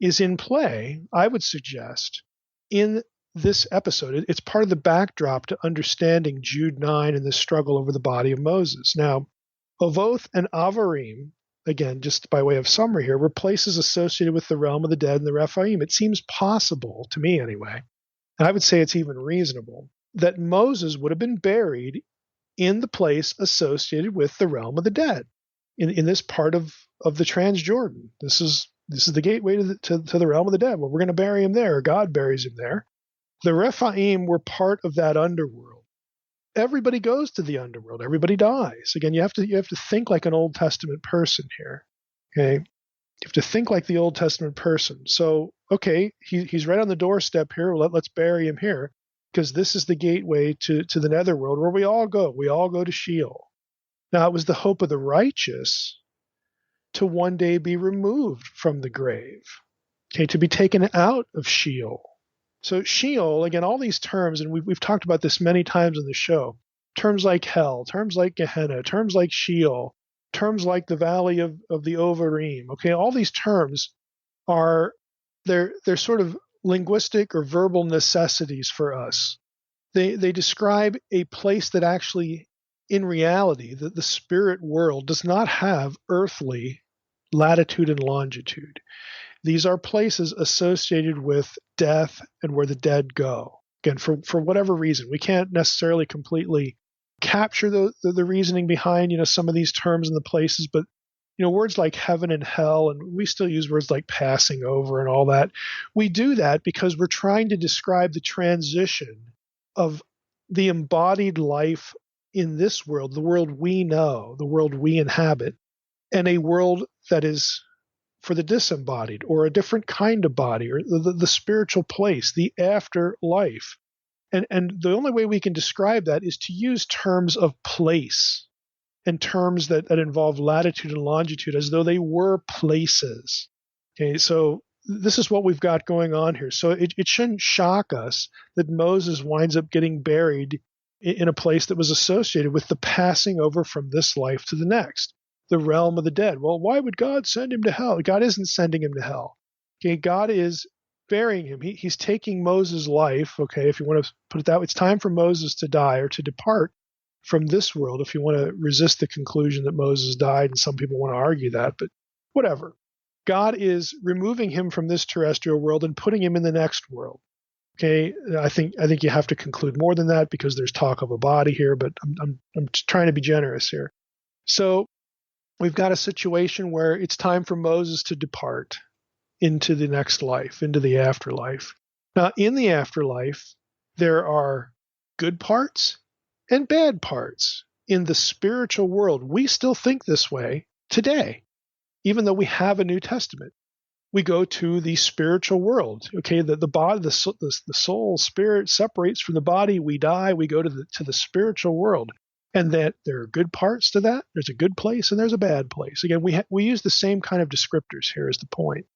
is in play, I would suggest, in this episode. It's part of the backdrop to understanding Jude 9 and the struggle over the body of Moses. Now, Ovoth and Avarim, again, just by way of summary here, were places associated with the realm of the dead and the Rephaim. It seems possible, to me anyway, and I would say it's even reasonable, that Moses would have been buried in the place associated with the realm of the dead, in this part of the Transjordan. This is the gateway to the realm of the dead. Well, we're going to bury him there, or God buries him there. The Rephaim were part of that underworld. Everybody goes to the underworld. Everybody dies. Again, you have to think like an Old Testament person here. Okay, you have to think like the Old Testament person. So, okay, he's right on the doorstep here. Let's bury him here, because this is the gateway to the netherworld where we all go. We all go to Sheol. Now, it was the hope of the righteous to one day be removed from the grave, okay, to be taken out of Sheol. So Sheol, again, all these terms, and we've talked about this many times on the show, terms like hell, terms like Gehenna, terms like Sheol, terms like the Valley of the Ovarim, okay, all these terms they're sort of linguistic or verbal necessities for us. They describe a place that actually, in reality, the spirit world does not have earthly latitude and longitude. These are places associated with death and where the dead go. Again, for whatever reason, we can't necessarily completely capture the reasoning behind some of these terms and the places, but words like heaven and hell, and we still use words like passing over and all that. We do that because we're trying to describe the transition of the embodied life in this world, the world we know, the world we inhabit, and a world that is for the disembodied, or a different kind of body, or the spiritual place, the afterlife. And the only way we can describe that is to use terms of place and terms that involve latitude and longitude as though they were places. Okay, so this is what we've got going on here. So it shouldn't shock us that Moses winds up getting buried in a place that was associated with the passing over from this life to the next, the realm of the dead. Well, why would God send him to hell? God isn't sending him to hell. Okay, God is burying him. He's taking Moses' life. Okay, if you want to put it that way, it's time for Moses to die or to depart from this world, if you want to resist the conclusion that Moses died, and some people want to argue that, but whatever. God is removing him from this terrestrial world and putting him in the next world. Okay, I think you have to conclude more than that, because there's talk of a body here, but I'm trying to be generous here. So we've got a situation where it's time for Moses to depart into the next life, into the afterlife. Now, in the afterlife, there are good parts and bad parts in the spiritual world. We still think this way today, even though we have a New Testament. We go to the spiritual world. Okay, the body, the soul, spirit separates from the body. We die. We go to the spiritual world, and that there are good parts to that. There's a good place and there's a bad place. Again, we use the same kind of descriptors here is the point.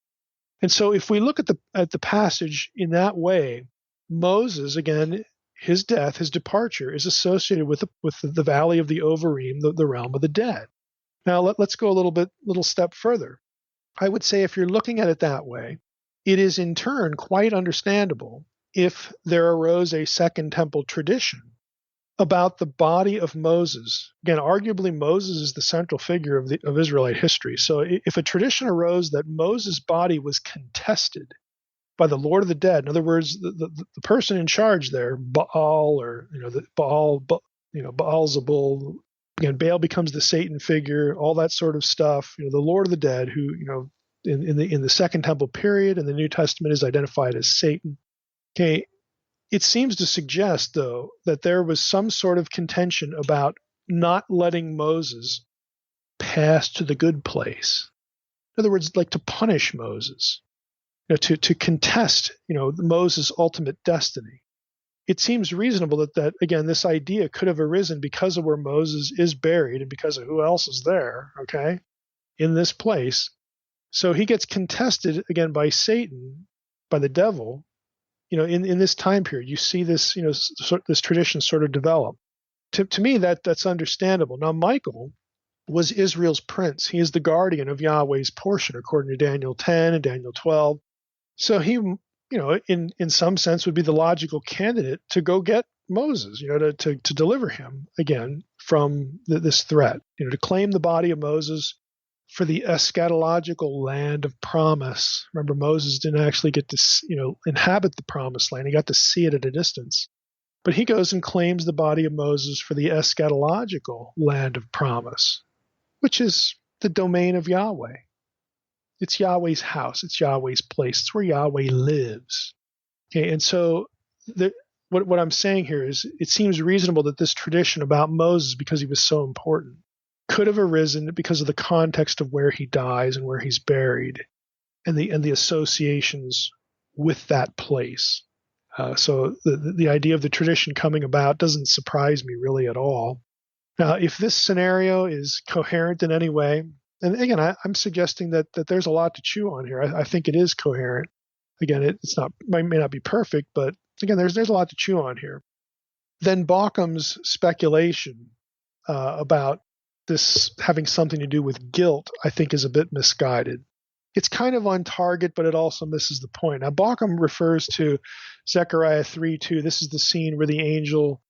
And so, if we look at the passage in that way, Moses, again, his death, his departure, is associated with the valley of the Overeem, the realm of the dead. Now, let's go a little step further. I would say if you're looking at it that way, it is in turn quite understandable if there arose a Second Temple tradition about the body of Moses. Again, arguably Moses is the central figure of Israelite history. So if a tradition arose that Moses' body was contested by the Lord of the dead, in other words, the person in charge there, Baal, or Baal-zebul. Again, Baal becomes the Satan figure, all that sort of stuff. The Lord of the dead, who in the Second Temple period in the New Testament is identified as Satan. Okay, it seems to suggest, though, that there was some sort of contention about not letting Moses pass to the good place. In other words, like to punish Moses, to contest, Moses' ultimate destiny. It seems reasonable that again, this idea could have arisen because of where Moses is buried and because of who else is there, okay, in this place. So he gets contested again by Satan, by the devil, in this time period. You see this, this tradition sort of develop. To me, that's understandable. Now, Michael was Israel's prince. He is the guardian of Yahweh's portion, according to Daniel 10 and Daniel 12. So he, in some sense, would be the logical candidate to go get Moses, to deliver him again from this threat, to claim the body of Moses for the eschatological land of promise. Remember, Moses didn't actually get to, inhabit the promised land. He got to see it at a distance. But he goes and claims the body of Moses for the eschatological land of promise, which is the domain of Yahweh. It's Yahweh's house. It's Yahweh's place. It's where Yahweh lives. Okay, and so what I'm saying here is it seems reasonable that this tradition about Moses, because he was so important, could have arisen because of the context of where he dies and where he's buried and the associations with that place. So the idea of the tradition coming about doesn't surprise me really at all. Now, if this scenario is coherent in any way, and again, I'm suggesting that there's a lot to chew on here. I think it is coherent. Again, it's not, may not be perfect, but again, there's a lot to chew on here. Then Baucham's speculation about this having something to do with guilt, I think, is a bit misguided. It's kind of on target, but it also misses the point. Now, Baucham refers to Zechariah 3:2. This is the scene where the angel,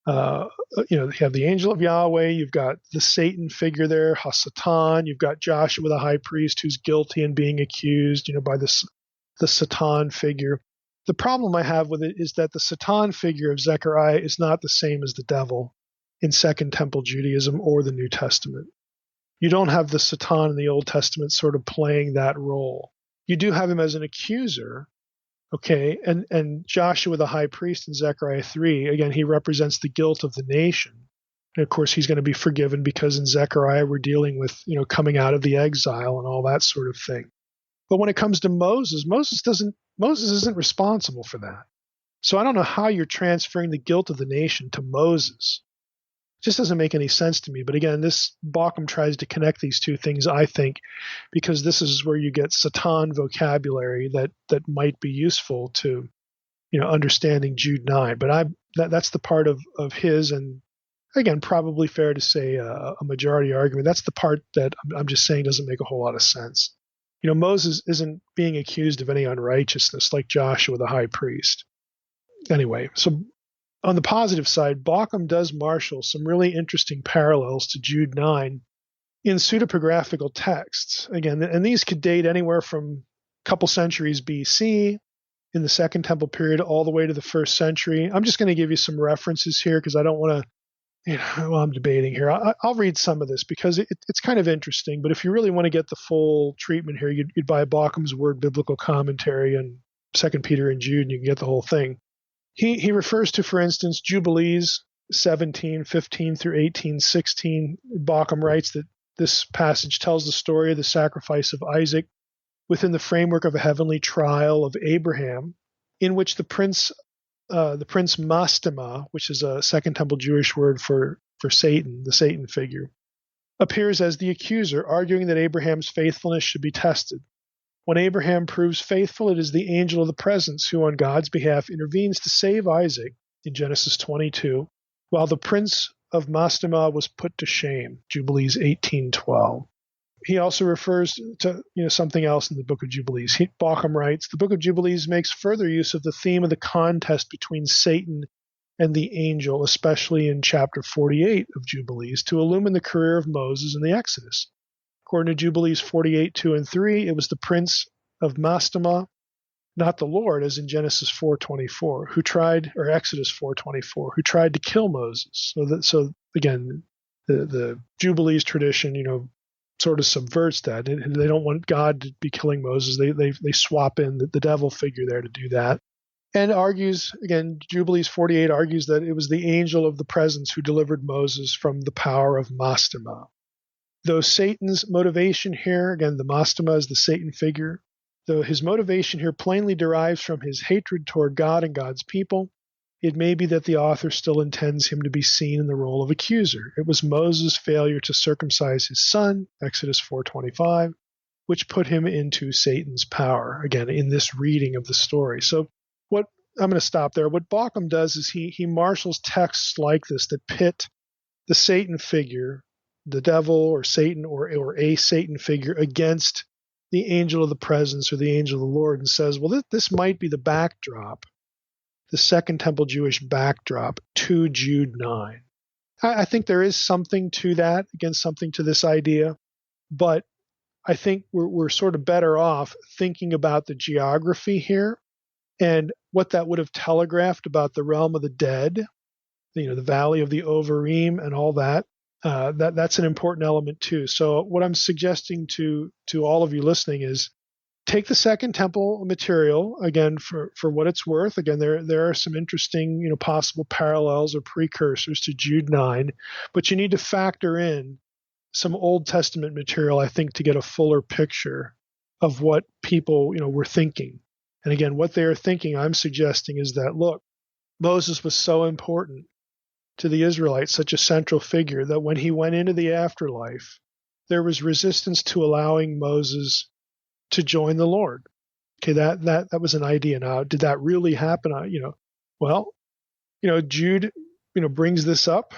you have the angel of Yahweh, you've got the Satan figure there, Hasatan, you've got Joshua the high priest who's guilty and being accused, by the Satan figure. The problem I have with it is that the Satan figure of Zechariah is not the same as the devil in Second Temple Judaism or the New Testament. You don't have the Satan in the Old Testament sort of playing that role. You do have him as an accuser, okay, and Joshua the high priest in Zechariah 3, again, he represents the guilt of the nation. And of course, he's going to be forgiven because in Zechariah we're dealing with, coming out of the exile and all that sort of thing. But when it comes to Moses isn't responsible for that. So I don't know how you're transferring the guilt of the nation to Moses. It just doesn't make any sense to me. But again, this Baucham tries to connect these two things, I think, because this is where you get Satan vocabulary that might be useful to, understanding Jude 9. But that's the part of his, and again, probably fair to say a majority argument. That's the part that I'm just saying doesn't make a whole lot of sense. Moses isn't being accused of any unrighteousness like Joshua the high priest. Anyway, so on the positive side, Baucham does marshal some really interesting parallels to Jude 9 in pseudepigraphical texts. Again, and these could date anywhere from a couple centuries BC in the Second Temple period all the way to the first century. I'm just going to give you some references here because I don't want to, I'm debating here. I'll read some of this because it's kind of interesting. But if you really want to get the full treatment here, you'd buy Baucham's Word Biblical Commentary and 2 Peter and Jude, and you can get the whole thing. He refers to, for instance, Jubilees 17:15 through 18:16. Bauckham writes that this passage tells the story of the sacrifice of Isaac within the framework of a heavenly trial of Abraham, in which the prince Mastema, which is a Second Temple Jewish word for Satan, the Satan figure, appears as the accuser, arguing that Abraham's faithfulness should be tested. When Abraham proves faithful, it is the angel of the presence who on God's behalf intervenes to save Isaac in Genesis 22, while the prince of Mastema was put to shame, Jubilees 18:12. He also refers to something else in the book of Jubilees. Bauckham writes, the book of Jubilees makes further use of the theme of the contest between Satan and the angel, especially in chapter 48 of Jubilees, to illumine the career of Moses in the Exodus. According to Jubilees 48:2 and 3, it was the prince of Mastema, not the Lord, as in Genesis 4:24, or Exodus 4:24, who tried to kill Moses. So again, the Jubilees tradition, sort of subverts that. They don't want God to be killing Moses. They swap in the devil figure there to do that. And argues, again, Jubilees 48 argues that it was the angel of the presence who delivered Moses from the power of Mastema. Though Satan's motivation here, again, the Mastema is the Satan figure, though his motivation here plainly derives from his hatred toward God and God's people, it may be that the author still intends him to be seen in the role of accuser. It was Moses' failure to circumcise his son, Exodus 4:25, which put him into Satan's power, again, in this reading of the story. So I'm going to stop there. What Bauckham does is he marshals texts like this that pit the Satan figure, the devil or Satan or a Satan figure, against the angel of the presence or the angel of the Lord, and says, well, this might be the backdrop, the Second Temple Jewish backdrop to Jude 9. I think there is something to that, again, something to this idea, but I think we're sort of better off thinking about the geography here and what that would have telegraphed about the realm of the dead, the valley of the Ovarim and all that. That's an important element too. So what I'm suggesting to all of you listening is take the Second Temple material, again, for what it's worth. Again, there are some interesting, possible parallels or precursors to Jude 9, but you need to factor in some Old Testament material, I think, to get a fuller picture of what people, were thinking. And again, what they are thinking, I'm suggesting, is that, look, Moses was so important to the Israelites, such a central figure, that when he went into the afterlife, there was resistance to allowing Moses to join the Lord. Okay, that was an idea. Now, did that really happen? Jude, brings this up.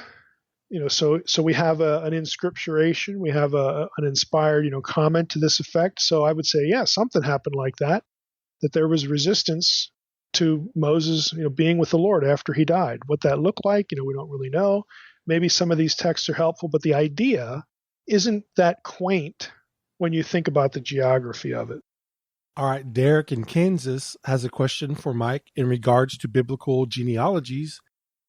So we have an inscripturation, we have an inspired, comment to this effect. So I would say, yeah, something happened like that there was resistance to Moses, being with the Lord after he died. What that looked like, we don't really know. Maybe some of these texts are helpful, but the idea isn't that quaint when you think about the geography of it. All right, Derek in Kansas has a question for Mike in regards to biblical genealogies.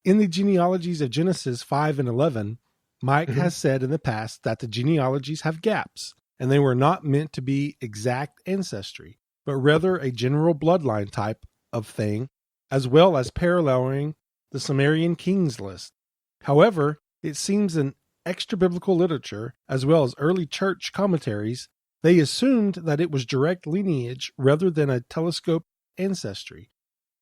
In the genealogies of Genesis 5 and 11, Mike has said in the past that the genealogies have gaps, and they were not meant to be exact ancestry, but rather a general bloodline type of thing, as well as paralleling the Sumerian kings list. However, it seems in extra-biblical literature, as well as early church commentaries, they assumed that it was direct lineage rather than a telescope ancestry.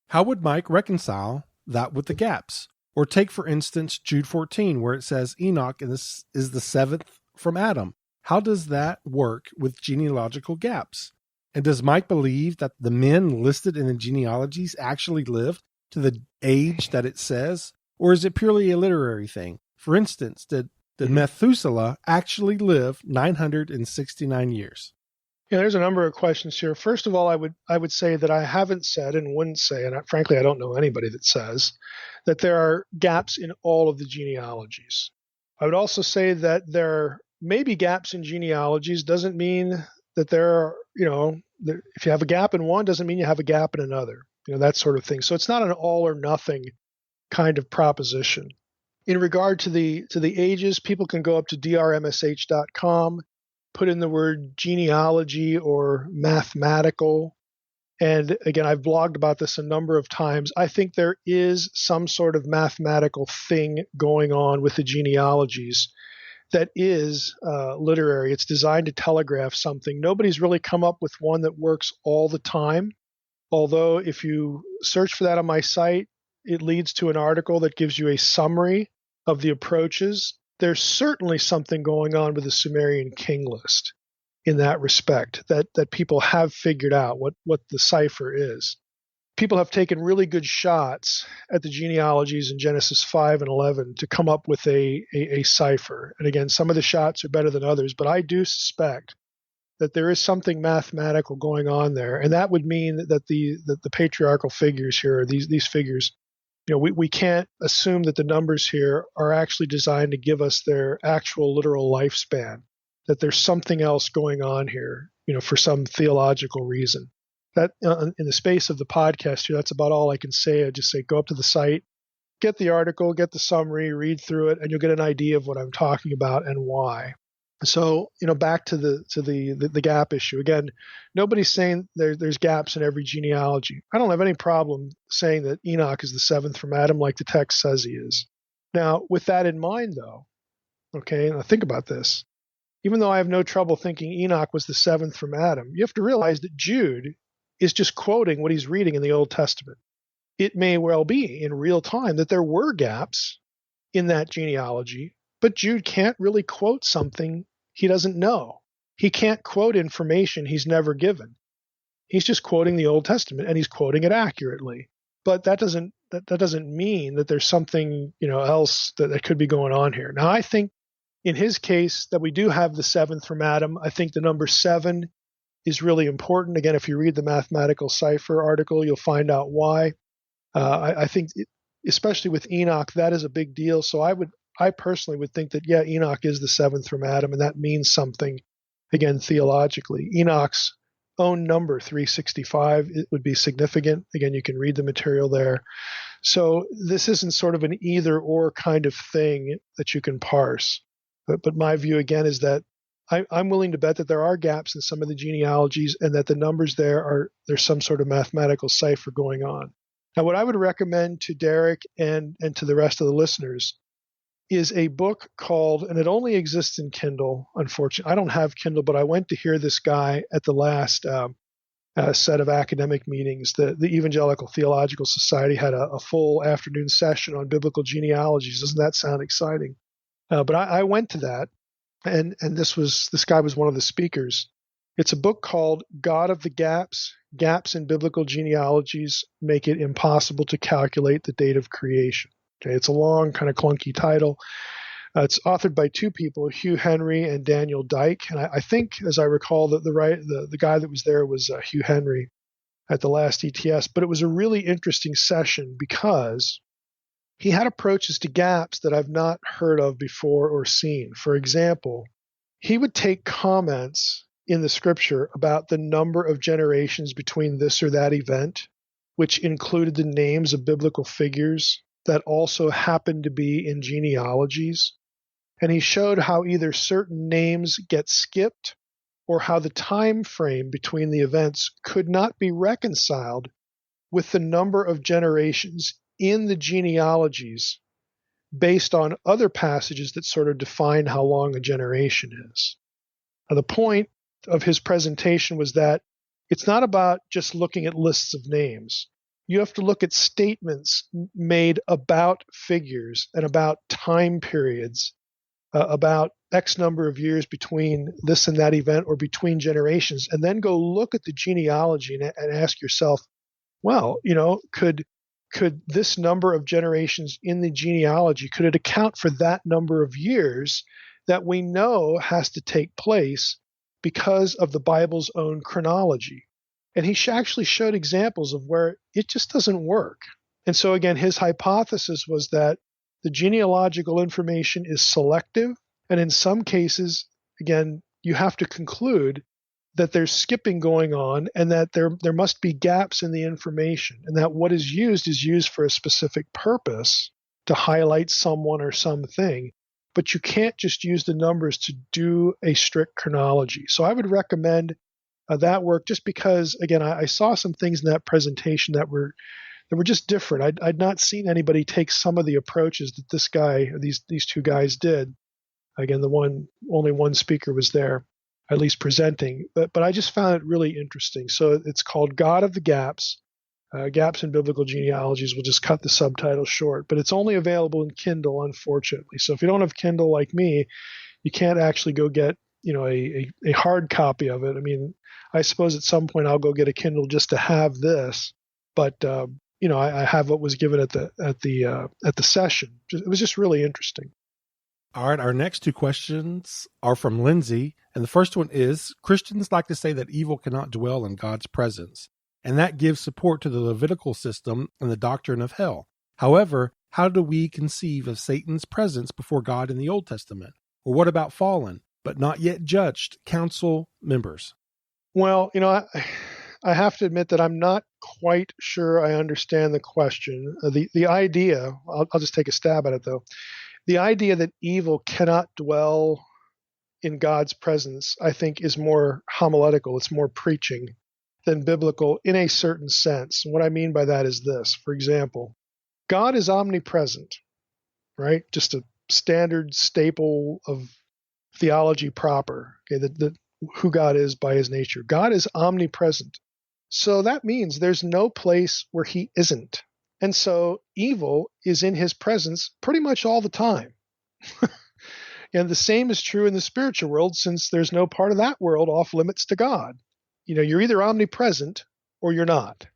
How would Mike reconcile that with the gaps? Or take, for instance, Jude 14, where it says Enoch is the seventh from Adam. How does that work with genealogical gaps? And does Mike believe that the men listed in the genealogies actually lived to the age that it says? Or is it purely a literary thing? For instance, did Methuselah actually live 969 years? Yeah, there's a number of questions here. First of all, I would say that I haven't said and wouldn't say, and frankly, I don't know anybody that says, that there are gaps in all of the genealogies. I would also say that there may be gaps in genealogies. Doesn't mean that there are, if you have a gap in one, doesn't mean you have a gap in another, that sort of thing. So it's not an all or nothing kind of proposition. In regard to the ages, people can go up to drmsh.com, put in the word genealogy or mathematical, And again, I've blogged about this a number of times. I think there is some sort of mathematical thing going on with the genealogies that is literary. It's designed to telegraph something. Nobody's really come up with one that works all the time. Although if you search for that on my site, it leads to an article that gives you a summary of the approaches. There's certainly something going on with the Sumerian king list in that respect, that people have figured out what the cipher is. People have taken really good shots at the genealogies in Genesis 5 and 11 to come up with a cipher. And again, some of the shots are better than others, but I do suspect that there is something mathematical going on there. And that would mean that the patriarchal figures here, these figures, we can't assume that the numbers here are actually designed to give us their actual literal lifespan, that there's something else going on here, for some theological reason. That in the space of the podcast here, that's about all I can say. I just say, go up to the site, get the article, get the summary, read through it, and you'll get an idea of what I'm talking about and why. So, back to the gap issue. Again, nobody's saying there's gaps in every genealogy. I don't have any problem saying that Enoch is the seventh from Adam, like the text says he is. Now, with that in mind, though, okay, now think about this. Even though I have no trouble thinking Enoch was the seventh from Adam, you have to realize that Jude is just quoting what he's reading in the Old Testament. It may well be in real time that there were gaps in that genealogy, but Jude can't really quote something he doesn't know. He can't quote information he's never given. He's just quoting the Old Testament, and he's quoting it accurately. But that doesn't mean that there's something else that could be going on here. Now, I think in his case that we do have the seventh from Adam. I think the number 7 is really important. Again, if you read the mathematical cipher article, you'll find out why. I think, especially with Enoch, that is a big deal. So I personally would think that, yeah, Enoch is the 7th from Adam, and that means something, again, theologically. Enoch's own number, 365, it would be significant. Again, you can read the material there. So this isn't sort of an either-or kind of thing that you can parse. But my view, again, is that I'm willing to bet that there are gaps in some of the genealogies and that the numbers there's some sort of mathematical cipher going on. Now, what I would recommend to Derek and to the rest of the listeners is a book called, and it only exists in Kindle, unfortunately. I don't have Kindle, but I went to hear this guy at the last set of academic meetings. The Evangelical Theological Society had a full afternoon session on biblical genealogies. Doesn't that sound exciting? But I went to that, and this guy was one of the speakers. It's a book called God of the Gaps. Gaps in Biblical Genealogies Make It Impossible to Calculate the Date of Creation. Okay, it's a long, kind of clunky title. It's authored by 2 people, Hugh Henry and Daniel Dyke. And I think, as I recall, the guy that was there was Hugh Henry at the last ETS. But it was a really interesting session because he had approaches to gaps that I've not heard of before or seen. For example, he would take comments in the scripture about the number of generations between this or that event, which included the names of biblical figures that also happened to be in genealogies. And he showed how either certain names get skipped or how the time frame between the events could not be reconciled with the number of generations in the genealogies based on other passages that sort of define how long a generation is. Now, the point of his presentation was that it's not about just looking at lists of names. You have to look at statements made about figures and about time periods, about X number of years between this and that event or between generations, and then go look at the genealogy and ask yourself, well, could this number of generations in the genealogy, could it account for that number of years that we know has to take place because of the Bible's own chronology? And he actually showed examples of where it just doesn't work. And so again, his hypothesis was that the genealogical information is selective. And in some cases, again, you have to conclude that there's skipping going on and that there must be gaps in the information, and that what is used for a specific purpose to highlight someone or something. But you can't just use the numbers to do a strict chronology. So I would recommend that work, just because, again, I saw some things in that presentation that were just different. I'd not seen anybody take some of the approaches that this guy, or these two guys did. Again, only one speaker was there, at least presenting, but I just found it really interesting. So it's called God of the Gaps, Gaps in Biblical Genealogies. We'll just cut the subtitle short, but it's only available in Kindle, unfortunately. So if you don't have Kindle like me, you can't actually go get, a hard copy of it. I mean, I suppose at some point I'll go get a Kindle just to have this, but I have what was given at the session. It was just really interesting. All right, our next two questions are from Lindsay, and the first one is, Christians like to say that evil cannot dwell in God's presence, and that gives support to the Levitical system and the doctrine of hell. However, how do we conceive of Satan's presence before God in the Old Testament? Or what about fallen, but not yet judged council members? Well, I have to admit that I'm not quite sure I understand the question. The idea, I'll just take a stab at it though. The idea that evil cannot dwell in God's presence, I think, is more homiletical. It's more preaching than biblical in a certain sense. And what I mean by that is this. For example, God is omnipresent, right? Just a standard staple of theology proper, okay, that who God is by his nature. God is omnipresent. So that means there's no place where he isn't. And so evil is in his presence pretty much all the time. And the same is true in the spiritual world, since there's no part of that world off limits to God. You're either omnipresent or you're not.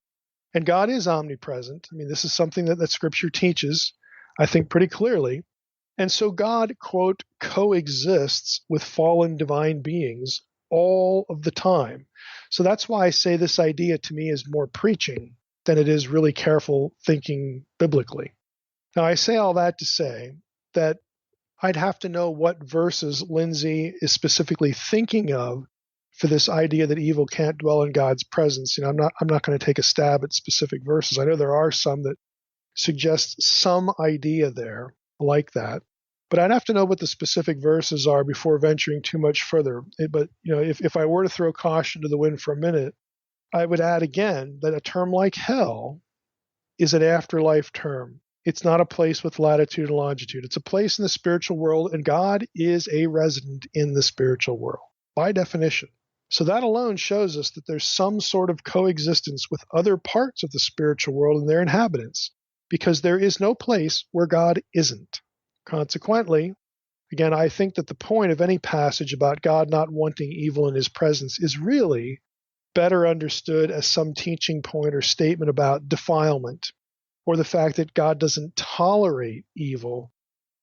And God is omnipresent. I mean, this is something that Scripture teaches, I think, pretty clearly. And so God, quote, coexists with fallen divine beings all of the time. So that's why I say this idea to me is more preaching than it is really careful thinking biblically. Now, I say all that to say that I'd have to know what verses Lindsay is specifically thinking of for this idea that evil can't dwell in God's presence. I'm not going to take a stab at specific verses. I know there are some that suggest some idea there like that, but I'd have to know what the specific verses are before venturing too much further. But if I were to throw caution to the wind for a minute, I would add again that a term like hell is an afterlife term. It's not a place with latitude and longitude. It's a place in the spiritual world, and God is a resident in the spiritual world by definition. So that alone shows us that there's some sort of coexistence with other parts of the spiritual world and their inhabitants, because there is no place where God isn't. Consequently, again, I think that the point of any passage about God not wanting evil in his presence is really better understood as some teaching point or statement about defilement, or the fact that God doesn't tolerate evil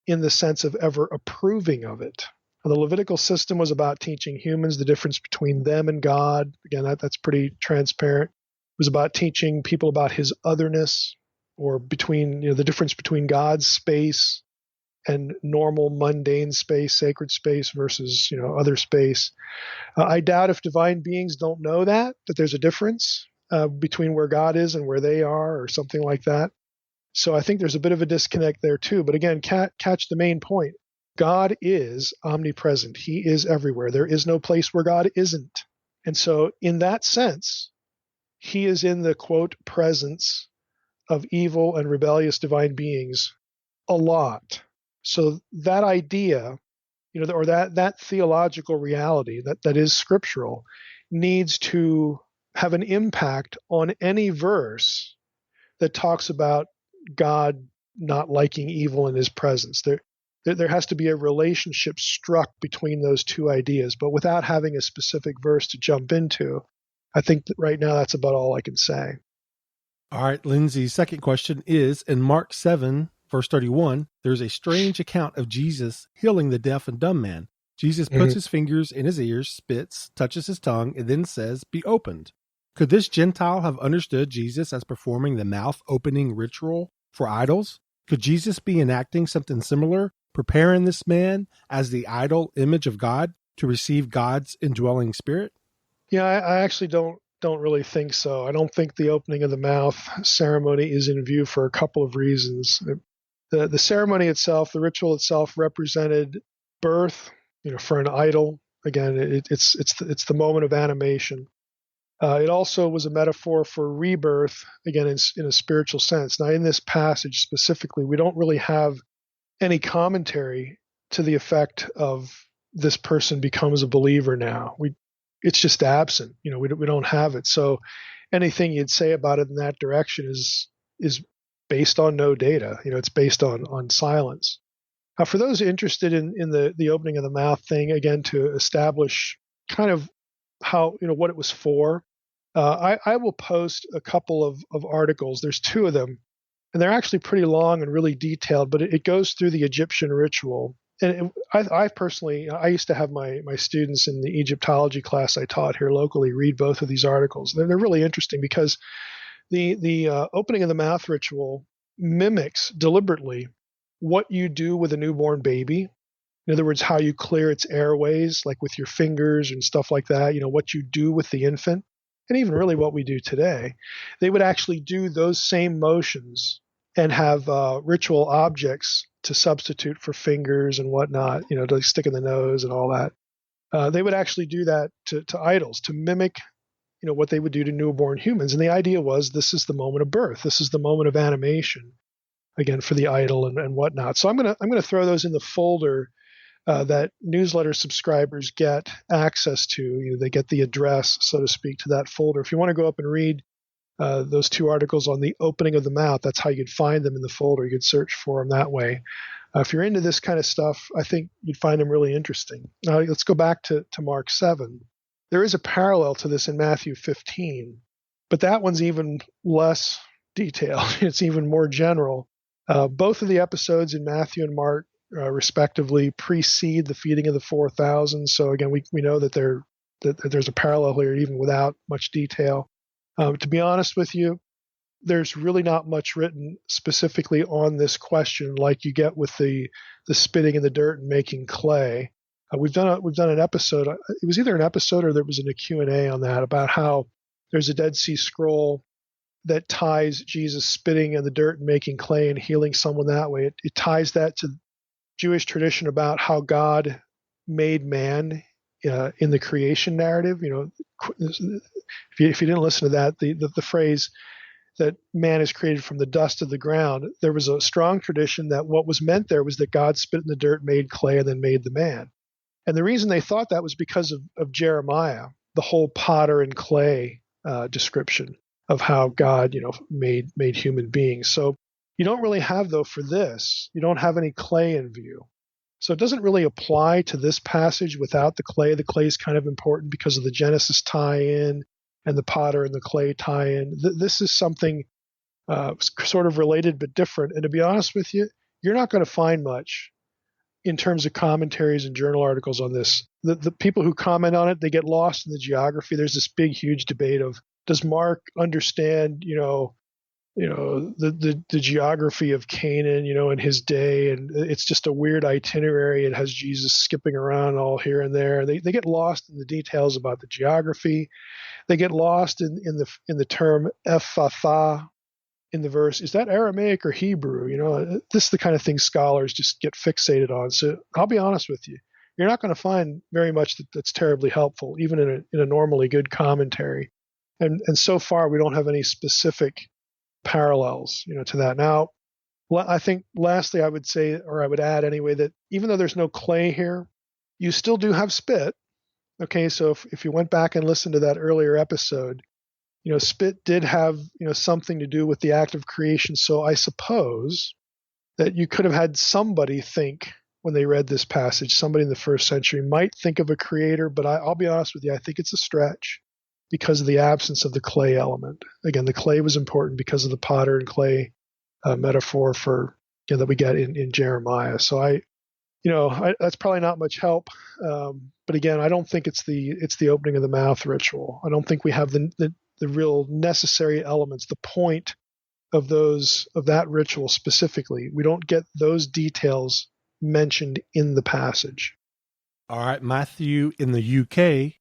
in the sense of ever approving of it. Now, the Levitical system was about teaching humans the difference between them and God. Again, that's pretty transparent. It was about teaching people about his otherness, or between the difference between God's space and normal mundane space, sacred space versus other space. I doubt if divine beings don't know that there's a difference between where God is and where they are, or something like that. So I think there's a bit of a disconnect there too. But again, catch the main point. God is omnipresent. He is everywhere. There is no place where God isn't. And so in that sense, he is in the, quote, presence of evil and rebellious divine beings a lot. So that idea, or that theological reality that is scriptural, needs to have an impact on any verse that talks about God not liking evil in his presence. There has to be a relationship struck between those two ideas, but without having a specific verse to jump into, I think that right now that's about all I can say. All right, Lindsay's second question is, in Mark 7, verse 31, there's a strange account of Jesus healing the deaf and dumb man. Jesus puts his fingers in his ears, spits, touches his tongue, and then says, "Be opened." Could this Gentile have understood Jesus as performing the mouth-opening ritual for idols? Could Jesus be enacting something similar, preparing this man as the idol image of God to receive God's indwelling spirit? Yeah, I actually don't really think so. I don't think the opening of the mouth ceremony is in view for a couple of reasons. The ceremony itself, the ritual itself, represented birth, for an idol. Again, it's the moment of animation. It also was a metaphor for rebirth, again, in a spiritual sense. Now, in this passage specifically, we don't really have any commentary to the effect of this person becomes a believer now. It's just absent. We don't have it. So anything you'd say about it in that direction is based on no data. It's based on silence. For those interested in the opening of the mouth thing, again, to establish kind of how, what it was for, I will post a couple of articles. There's two of them, and they're actually pretty long and really detailed, but it goes through the Egyptian ritual. And I personally, I used to have my students in the Egyptology class I taught here locally read both of these articles. They're really interesting because the opening of the mouth ritual mimics deliberately what you do with a newborn baby. In other words, how you clear its airways, like with your fingers and stuff like that, what you do with the infant, and even really what we do today. They would actually do those same motions and have ritual objects to substitute for fingers and whatnot, to stick in the nose and all that. They would actually do that to idols, to mimic, what they would do to newborn humans. And the idea was this is the moment of birth. This is the moment of animation, again, for the idol and whatnot. So I'm gonna throw those in the folder that newsletter subscribers get access to. They get the address, so to speak, to that folder. If you want to go up and read those two articles on the opening of the mouth, that's how you'd find them in the folder. You could search for them that way. If you're into this kind of stuff, I think you'd find them really interesting. Now, let's go back to Mark 7. There is a parallel to this in Matthew 15, but that one's even less detailed. It's even more general. Both of the episodes in Matthew and Mark respectively precede the feeding of the 4,000. So again, we know that there's a parallel here even without much detail. To be honest with you, there's really not much written specifically on this question like you get with the spitting in the dirt and making clay. We've done an episode. It was either an episode or there was a Q&A on that about how there's a Dead Sea Scroll that ties Jesus spitting in the dirt and making clay and healing someone that way. It ties that to Jewish tradition about how God made man in the creation narrative. If you didn't listen to that, the phrase that man is created from the dust of the ground, there was a strong tradition that what was meant there was that God spit in the dirt, made clay, and then made the man. And the reason they thought that was because of Jeremiah, the whole potter and clay description of how God, made human beings. So you don't really have, though, for this, you don't have any clay in view. So it doesn't really apply to this passage without the clay. The clay is kind of important because of the Genesis tie-in and the potter and the clay tie-in. This is something sort of related but different. And to be honest with you, you're not going to find much in terms of commentaries and journal articles on this. The people who comment on it, they get lost in the geography. There's this big, huge debate of, does Mark understand, the geography of Canaan, in his day, and it's just a weird itinerary. It has Jesus skipping around all here and there. They get lost in the details about the geography. They get lost in the term Ephphatha in the verse. Is that Aramaic or Hebrew? This is the kind of thing scholars just get fixated on. So I'll be honest with you, you're not going to find very much that's terribly helpful, even in a normally good commentary. And so far, we don't have any specific parallels, to that. Now, I think lastly, I would say, or I would add anyway, that even though there's no clay here, you still do have spit. Okay, so if you went back and listened to that earlier episode, spit did have, something to do with the act of creation. So I suppose that you could have had somebody think when they read this passage, somebody in the first century might think of a creator, but I'll be honest with you, I think it's a stretch because of the absence of the clay element. Again, the clay was important because of the potter and clay metaphor for that we get in Jeremiah. So that's probably not much help. But again, I don't think it's the opening of the mouth ritual. I don't think we have the real necessary elements, the point of that ritual specifically. We don't get those details mentioned in the passage. All right, Matthew in the UK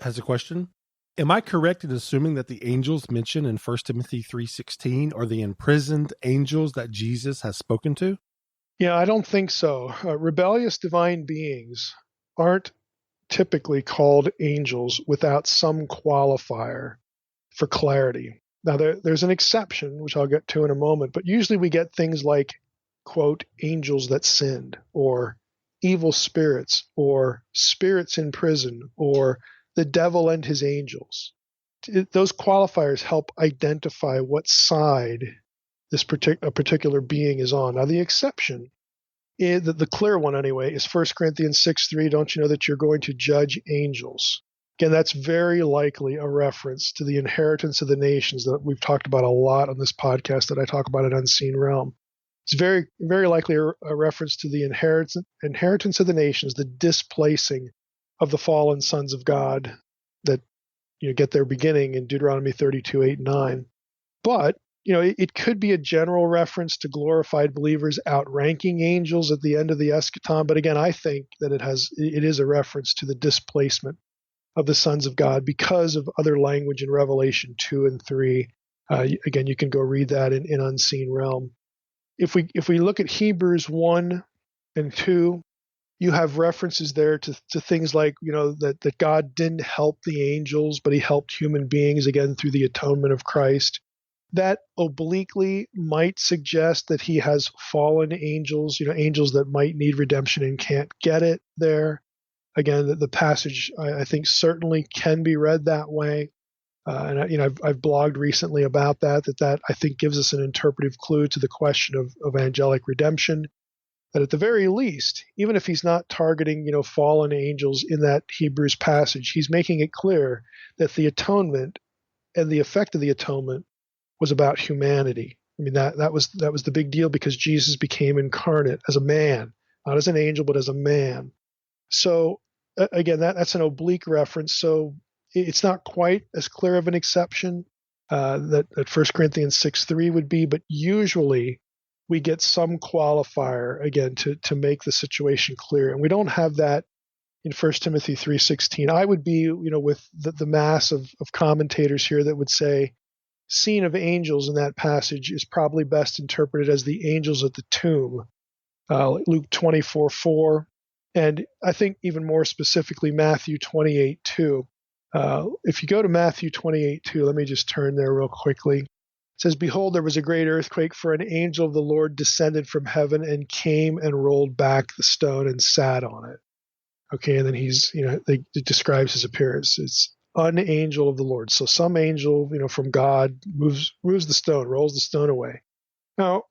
has a question. Am I correct in assuming that the angels mentioned in 1 Timothy 3:16 are the imprisoned angels that Jesus has spoken to? Yeah, I don't think so. Rebellious divine beings aren't typically called angels without some qualifier. for clarity. Now, there's an exception, which I'll get to in a moment, but usually we get things like, quote, angels that sinned, or evil spirits, or spirits in prison, or the devil and his angels. Those qualifiers help identify what side a particular being is on. Now, the exception, the clear one anyway, is 1 Corinthians 6:3. Don't you know that you're going to judge angels? Again, that's very likely a reference to the inheritance of the nations that we've talked about a lot on this podcast that I talk about in Unseen Realm. It's very, very likely a reference to the inheritance of the nations, the displacing of the fallen sons of God that get their beginning in Deuteronomy 32:8-9. But it could be a general reference to glorified believers outranking angels at the end of the eschaton. But again, I think that it is a reference to the displacement of the sons of God because of other language in Revelation 2 and 3. Again, you can go read that in Unseen Realm. If we look at Hebrews 1 and 2, you have references there to things like, that God didn't help the angels, but he helped human beings, again, through the atonement of Christ. That obliquely might suggest that he has fallen angels, angels that might need redemption and can't get it there. Again, the passage, I think, certainly can be read that way. And I've blogged recently about that I think gives us an interpretive clue to the question of angelic redemption. That at the very least, even if he's not targeting, fallen angels in that Hebrews passage, he's making it clear that the atonement and the effect of the atonement was about humanity. I mean, that was the big deal because Jesus became incarnate as a man, not as an angel, but as a man. So again, that's an oblique reference. So it's not quite as clear of an exception that 1 Corinthians 6:3 would be, but usually we get some qualifier, again, to make the situation clear. And we don't have that in 1 Timothy 3:16. I would be, with the mass of commentators here that would say scene of angels in that passage is probably best interpreted as the angels at the tomb, Luke 24:4. And I think even more specifically, Matthew 28:2. If you go to Matthew 28:2, let me just turn there real quickly. It says, "Behold, there was a great earthquake, for an angel of the Lord descended from heaven and came and rolled back the stone and sat on it." Okay, and then it describes his appearance. It's an angel of the Lord. So some angel, from God moves the stone, rolls the stone away. Now,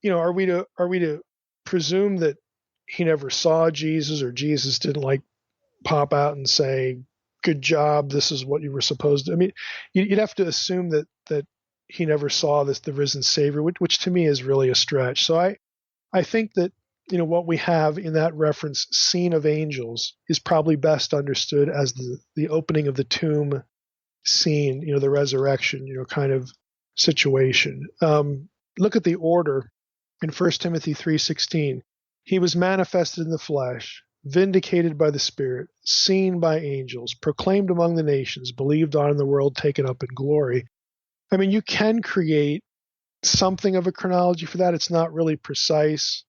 are we to presume that he never saw Jesus, or Jesus didn't pop out and say, "Good job, this is what you were supposed to"? I mean, you'd have to assume that he never saw the risen Savior, which to me is really a stretch. So I think that what we have in that reference, scene of angels, is probably best understood as the opening of the tomb scene, the resurrection, kind of situation. Look at the order in 1 Timothy 3:16. He was manifested in the flesh, vindicated by the Spirit, seen by angels, proclaimed among the nations, believed on in the world, taken up in glory. I mean, you can create something of a chronology for that. It's not really precise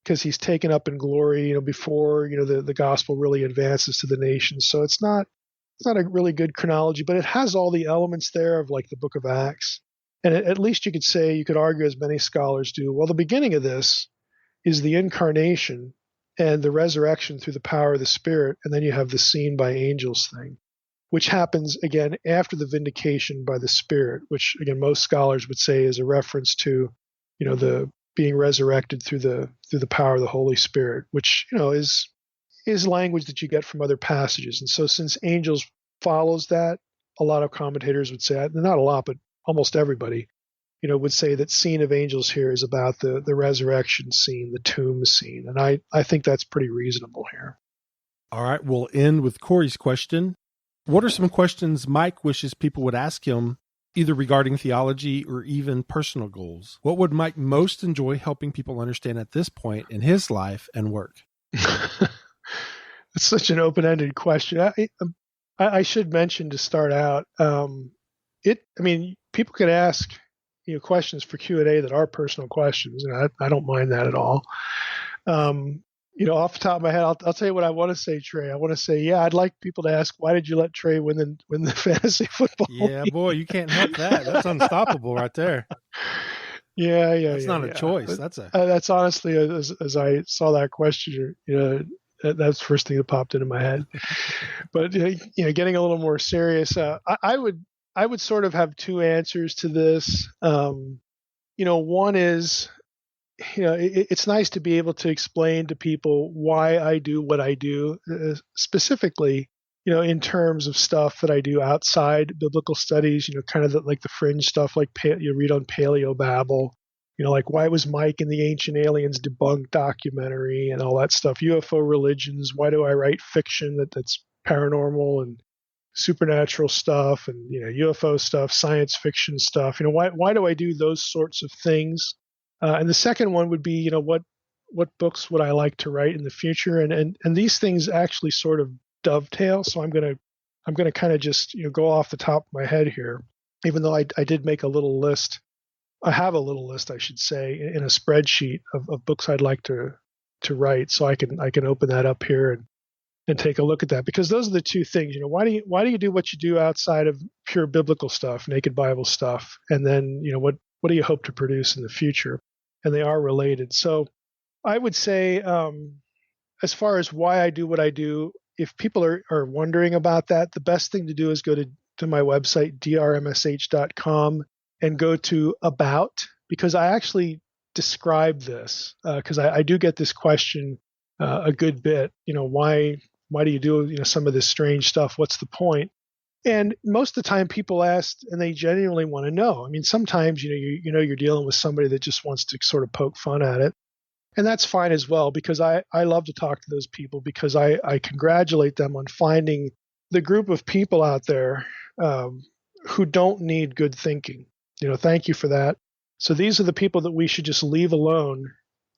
because he's taken up in glory, before, the gospel really advances to the nations. So it's not a really good chronology, but it has all the elements there of like the book of Acts. And at least you could argue, as many scholars do, well, the beginning of this is the incarnation and the resurrection through the power of the Spirit. And then you have the seen by angels thing, which happens again after the vindication by the Spirit, which again, most scholars would say is a reference to, the being resurrected through the power of the Holy Spirit, which, is language that you get from other passages. And so since angels follows that, a lot of commentators would say, not a lot, but almost everybody, would say that scene of angels here is about the resurrection scene, the tomb scene. And I think that's pretty reasonable here. All right, we'll end with Corey's question. What are some questions Mike wishes people would ask him, either regarding theology or even personal goals? What would Mike most enjoy helping people understand at this point in his life and work? It's such an open-ended question. I should mention to start out, people could ask questions for Q&A that are personal questions, and I don't mind that at all. Off the top of my head, I'll tell you what I want to say, Trey. I want to say, yeah, I'd like people to ask, why did you let Trey win the fantasy football? Yeah, boy, you can't help that. That's unstoppable right there. Yeah. That's not a choice. That's honestly, as I saw that question, that's the first thing that popped into my head. But getting a little more serious, I would sort of have two answers to this. One is, it's nice to be able to explain to people why I do what I do, specifically, in terms of stuff that I do outside biblical studies, kind of like the fringe stuff, like you read on Paleobabble, like why was Mike in the Ancient Aliens Debunked documentary and all that stuff, UFO religions, why do I write fiction that's paranormal and supernatural stuff and, UFO stuff, science fiction stuff, why do I do those sorts of things? And the second one would be, what books would I like to write in the future? And these things actually sort of dovetail. So I'm gonna kind of just go off the top of my head here, even though I did make a little list. I have a little list, I should say, in a spreadsheet of books I'd like to write. So I can open that up here and take a look at that, because those are the two things. Why do you do what you do outside of pure biblical stuff, naked Bible stuff, and then what do you hope to produce in the future? And they are related. So I would say, as far as why I do what I do, if people are wondering about that, the best thing to do is go to my website, drmsh.com, and go to About, because I actually describe this, because I do get this question a good bit. Why do you do some of this strange stuff? What's the point? And most of the time people ask, and they genuinely want to know. I mean, sometimes, you're dealing with somebody that just wants to sort of poke fun at it. And that's fine as well, because I love to talk to those people, because I congratulate them on finding the group of people out there who don't need good thinking. Thank you for that. So these are the people that we should just leave alone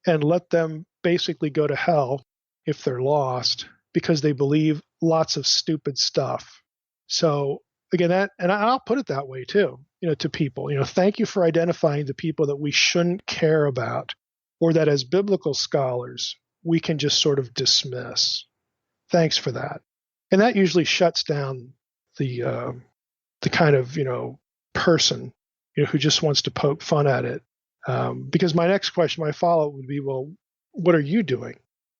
and let them basically go to hell if they're lost, because they believe lots of stupid stuff. So again, and I'll put it that way too, to people, thank you for identifying the people that we shouldn't care about, or that as biblical scholars, we can just sort of dismiss. Thanks for that. And that usually shuts down the kind of, person, who just wants to poke fun at it. Because my next question, my follow-up would be, well, what are you doing?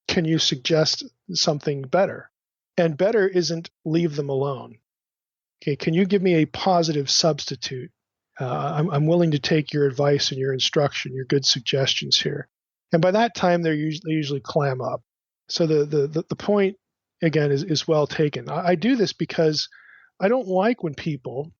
Can you suggest something better? And better isn't leave them alone. Okay, can you give me a positive substitute? I'm willing to take your advice and your instruction, your good suggestions here. And by that time, they usually clam up. So the point, again, is well taken. I do this because I don't like when people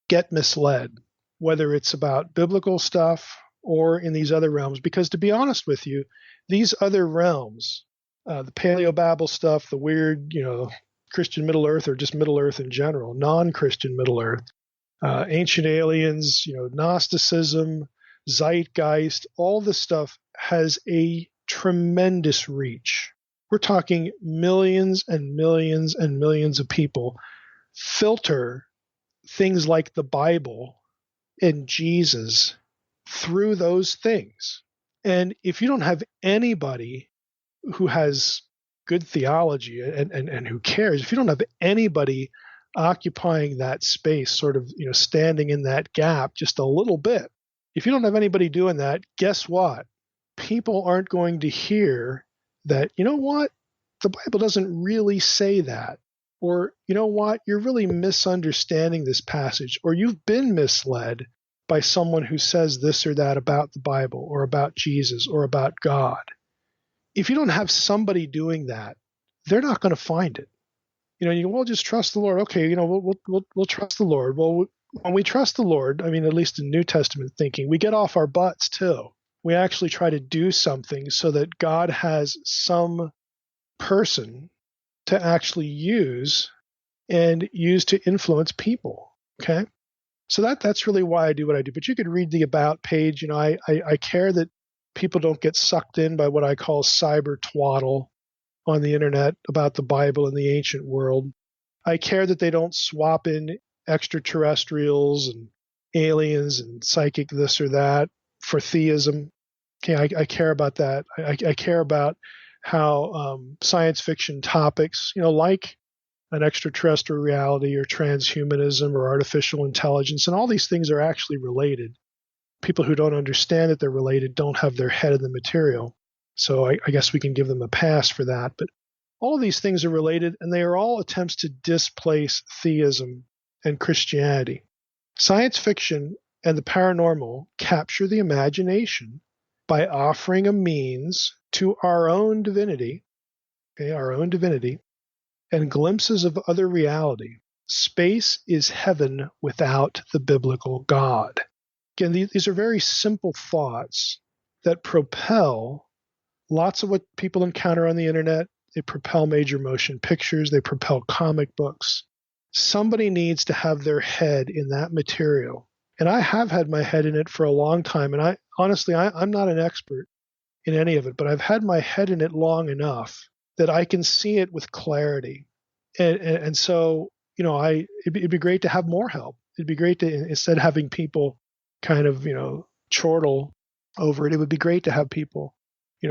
get misled, whether it's about biblical stuff or in these other realms. Because to be honest with you, these other realms, the Paleobabble stuff, the weird, Christian Middle Earth, or just Middle Earth in general, non-Christian Middle Earth, ancient aliens, Gnosticism, zeitgeist, all this stuff has a tremendous reach. We're talking millions and millions and millions of people filter things like the Bible and Jesus through those things. And if you don't have anybody who has good theology and who cares, if you don't have anybody occupying that space, sort of, standing in that gap just a little bit, if you don't have anybody doing that, guess what? People aren't going to hear that, what? The Bible doesn't really say that. Or, what? You're really misunderstanding this passage, or you've been misled by someone who says this or that about the Bible or about Jesus or about God. If you don't have somebody doing that, they're not going to find it. We'll just trust the Lord. Okay, we'll trust the Lord. Well, when we trust the Lord, I mean, at least in New Testament thinking, we get off our butts too. We actually try to do something so that God has some person to actually use to influence people. Okay, so that's really why I do what I do. But you could read the About page. I care that people don't get sucked in by what I call cyber twaddle on the internet about the Bible and the ancient world. I care that they don't swap in extraterrestrials and aliens and psychic this or that for theism. Okay, I care about that. I care about how science fiction topics, like an extraterrestrial reality or transhumanism or artificial intelligence, and all these things are actually related. People who don't understand that they're related don't have their head in the material. So I guess we can give them a pass for that. But all of these things are related, and they are all attempts to displace theism and Christianity. Science fiction and the paranormal capture the imagination by offering a means to our own divinity, and glimpses of other reality. Space is heaven without the biblical God. Again, these are very simple thoughts that propel lots of what people encounter on the internet. They propel major motion pictures. They propel comic books. Somebody needs to have their head in that material. And I have had my head in it for a long time. And I'm not an expert in any of it, but I've had my head in it long enough that I can see it with clarity. And so, it'd be great to have more help. It'd be great to, instead of having people kind of, chortle over it, it would be great to have people,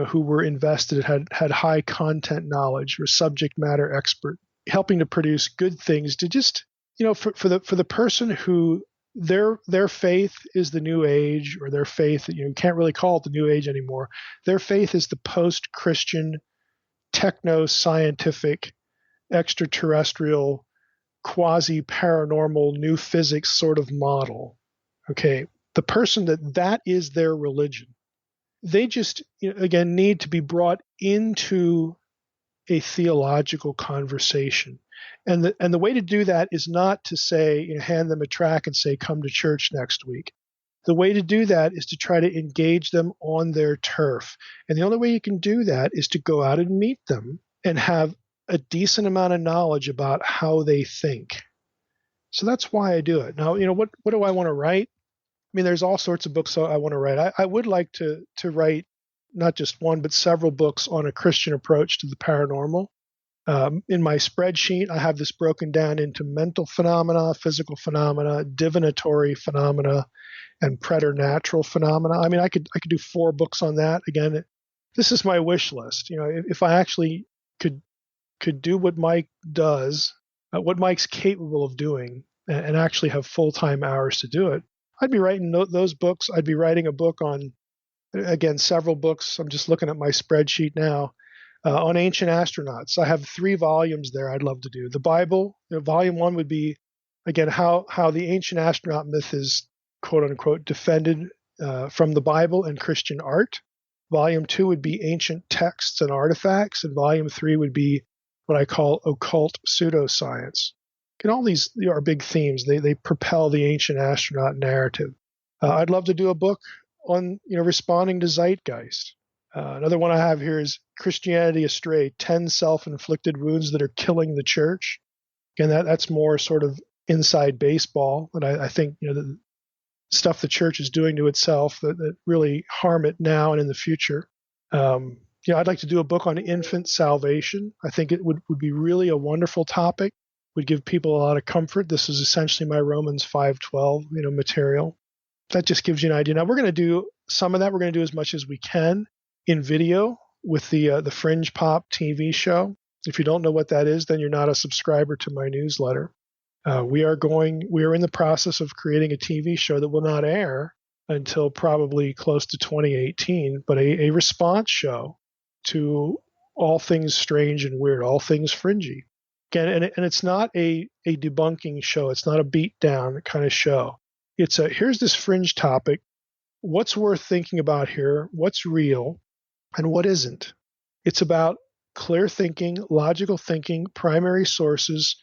who were invested, had high content knowledge, or subject matter expert, helping to produce good things to just, for the person who their faith is the new age, or their faith, you can't really call it the new age anymore. Their faith is the post-Christian, techno-scientific, extraterrestrial, quasi-paranormal, new physics sort of model. Okay, the person that is their religion, they just, again, need to be brought into a theological conversation. And the way to do that is not to say, hand them a tract and say, come to church next week. The way to do that is to try to engage them on their turf. And the only way you can do that is to go out and meet them and have a decent amount of knowledge about how they think. So that's why I do it. Now, what do I want to write? I mean, there's all sorts of books I want to write. I would like to write not just one, but several books on a Christian approach to the paranormal. In my spreadsheet, I have this broken down into mental phenomena, physical phenomena, divinatory phenomena, and preternatural phenomena. I mean, I could do 4 books on that. Again, this is my wish list. If I actually could do what Mike does, what Mike's capable of doing, and actually have full-time hours to do it, I'd be writing those books. I'd be writing a book on, again, several books. I'm just looking at my spreadsheet now, on ancient astronauts. I have 3 volumes there I'd love to do. The Bible, volume 1 would be, again, how the ancient astronaut myth is, quote unquote, defended from the Bible and Christian art. Volume 2 would be ancient texts and artifacts. And volume 3 would be what I call occult pseudoscience. And all these are big themes. They propel the ancient astronaut narrative. I'd love to do a book on responding to zeitgeist. Another one I have here is Christianity Astray: 10 Self-Inflicted Wounds That Are Killing the Church. Again, that's more sort of inside baseball, and I think the stuff the church is doing to itself that really harm it now and in the future. I'd like to do a book on infant salvation. I think it would be really a wonderful topic. Would give people a lot of comfort. This is essentially my Romans 5:12, material. That just gives you an idea. Now we're going to do some of that. We're going to do as much as we can in video with the Fringe Pop TV show. If you don't know what that is, then you're not a subscriber to my newsletter. We are in the process of creating a TV show that will not air until probably close to 2018, but a response show to all things strange and weird, all things fringy. Again, and it's not a debunking show. It's not a beat down kind of show. It's here's this fringe topic. What's worth thinking about here? What's real and what isn't? It's about clear thinking, logical thinking, primary sources,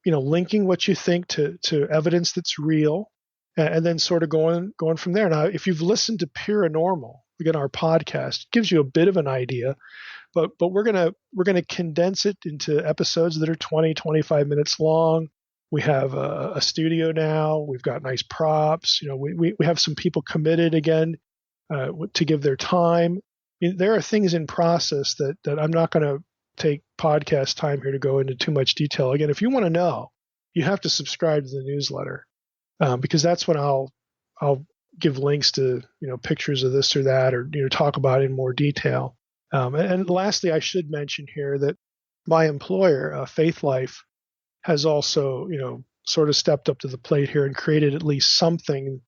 linking what you think to evidence that's real, and then sort of going from there. Now, if you've listened to Paranormal, again, our podcast, it gives you a bit of an idea. But we're gonna condense it into episodes that are 20, 25 minutes long. We have a studio now. We've got nice props. We have some people committed again to give their time. I mean, there are things in process that I'm not going to take podcast time here to go into too much detail. Again, if you want to know, you have to subscribe to the newsletter because that's when I'll give links to pictures of this or that, or talk about it in more detail. And lastly, I should mention here that my employer, Faith Life, has also, sort of stepped up to the plate here and created at least something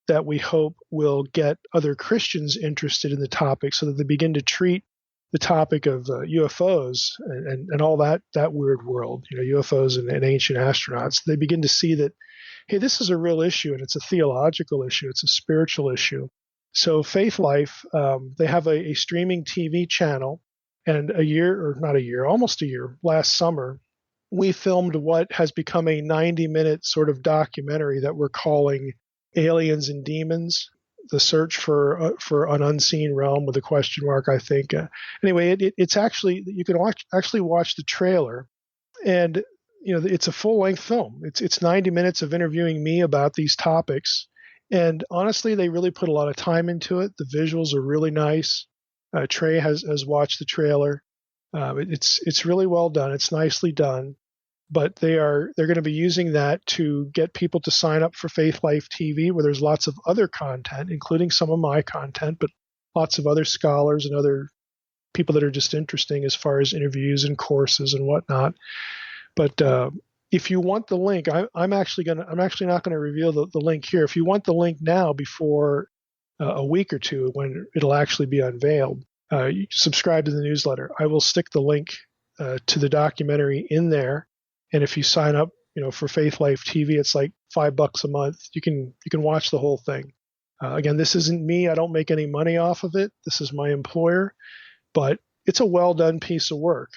that we hope will get other Christians interested in the topic so that they begin to treat the topic of UFOs and all that weird world, UFOs and ancient astronauts. They begin to see that, hey, this is a real issue, and it's a theological issue. It's a spiritual issue. So Faith Life, they have a streaming TV channel, and almost a year, last summer, we filmed what has become a 90-minute sort of documentary that we're calling Aliens and Demons, the search for an unseen realm with a question mark, I think. Anyway, it's actually, you can watch the trailer, and it's a full-length film. It's 90 minutes of interviewing me about these topics, and honestly, they really put a lot of time into it. The visuals are really nice. Trey has watched the trailer. It's really well done. It's nicely done. But they're going to be using that to get people to sign up for Faith Life TV, where there's lots of other content, including some of my content, but lots of other scholars and other people that are just interesting as far as interviews and courses and whatnot. But if you want the link, I'm actually not going to reveal the link here. If you want the link now before a week or two when it'll actually be unveiled, you subscribe to the newsletter. I will stick the link to the documentary in there. And if you sign up, for Faith Life TV, it's like $5 a month. You can watch the whole thing. Again, this isn't me. I don't make any money off of it. This is my employer, but it's a well done piece of work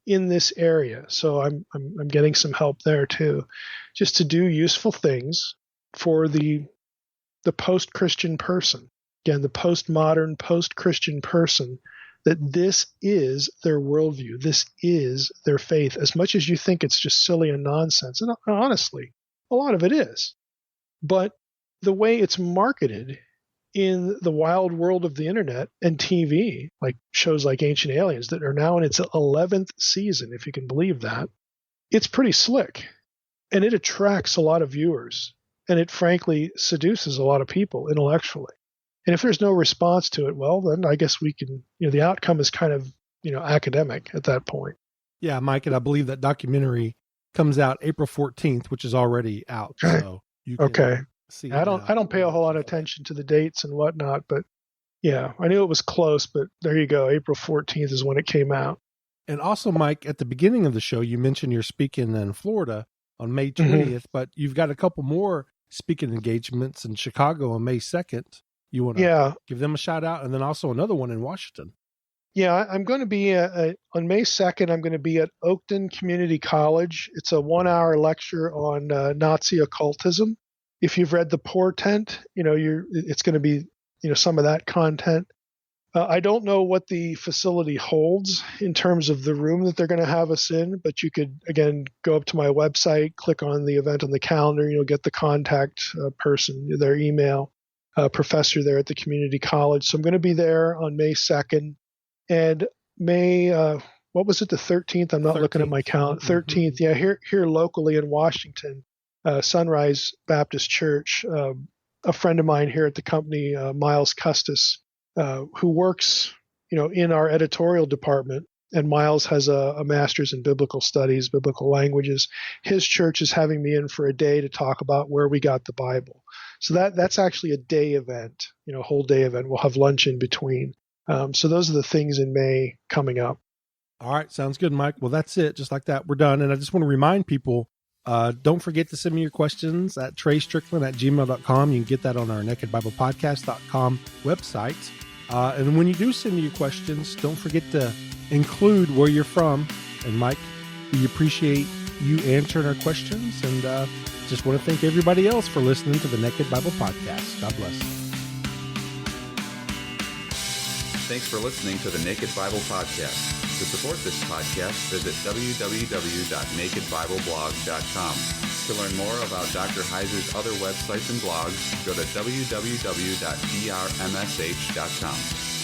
in this area. So I'm getting some help there too, just to do useful things for the post-Christian person. Again, the postmodern, post-Christian person, that this is their worldview. This is their faith. As much as you think it's just silly and nonsense, and honestly, a lot of it is. But the way it's marketed in the wild world of the internet and TV, like shows like Ancient Aliens that are now in its 11th season, if you can believe that, it's pretty slick. And it attracts a lot of viewers. And it frankly seduces a lot of people intellectually. And if there's no response to it, well, then I guess we can, the outcome is kind of, academic at that point. Yeah, Mike, and I believe that documentary comes out April 14th, which is already out. So you can see. I don't pay a whole lot of attention to the dates and whatnot, but yeah, I knew it was close, but there you go. April 14th is when it came out. And also, Mike, at the beginning of the show, you mentioned you're speaking in Florida on May 20th, but you've got a couple more speaking engagements in Chicago on May 2nd. You want to give them a shout out, and then also another one in Washington. Yeah, I'm going to be on May 2nd. I'm going to be at Oakton Community College. It's a 1-hour lecture on Nazi occultism. If you've read The Portent, it's going to be some of that content. I don't know what the facility holds in terms of the room that they're going to have us in, but you could again go up to my website, click on the event on the calendar. You'll get the contact person, their email. Professor there at the community college. So I'm going to be there on May 2nd. And May, what was it, the 13th? I'm not looking at my calendar. 13th, yeah, here locally in Washington, Sunrise Baptist Church. A friend of mine here at the company, Miles Custis, who works, in our editorial department. And Miles has a master's in biblical studies, biblical languages. His church is having me in for a day to talk about where we got the Bible. So that's actually a day event, a whole day event. We'll have lunch in between. So those are the things in May coming up. All right. Sounds good, Mike. Well, that's it. Just like that, we're done. And I just want to remind people, don't forget to send me your questions at treystrickland@gmail.com. You can get that on our nakedbiblepodcast.com website. And when you do send me your questions, don't forget to include where you're from. And Mike, we appreciate you answering our questions, and just want to thank everybody else for listening to the Naked Bible Podcast. God bless. Thanks for listening to the Naked Bible Podcast. To support this podcast, visit www.nakedbibleblog.com. To learn more about Dr. Heiser's other websites and blogs, go to www.drmsh.com.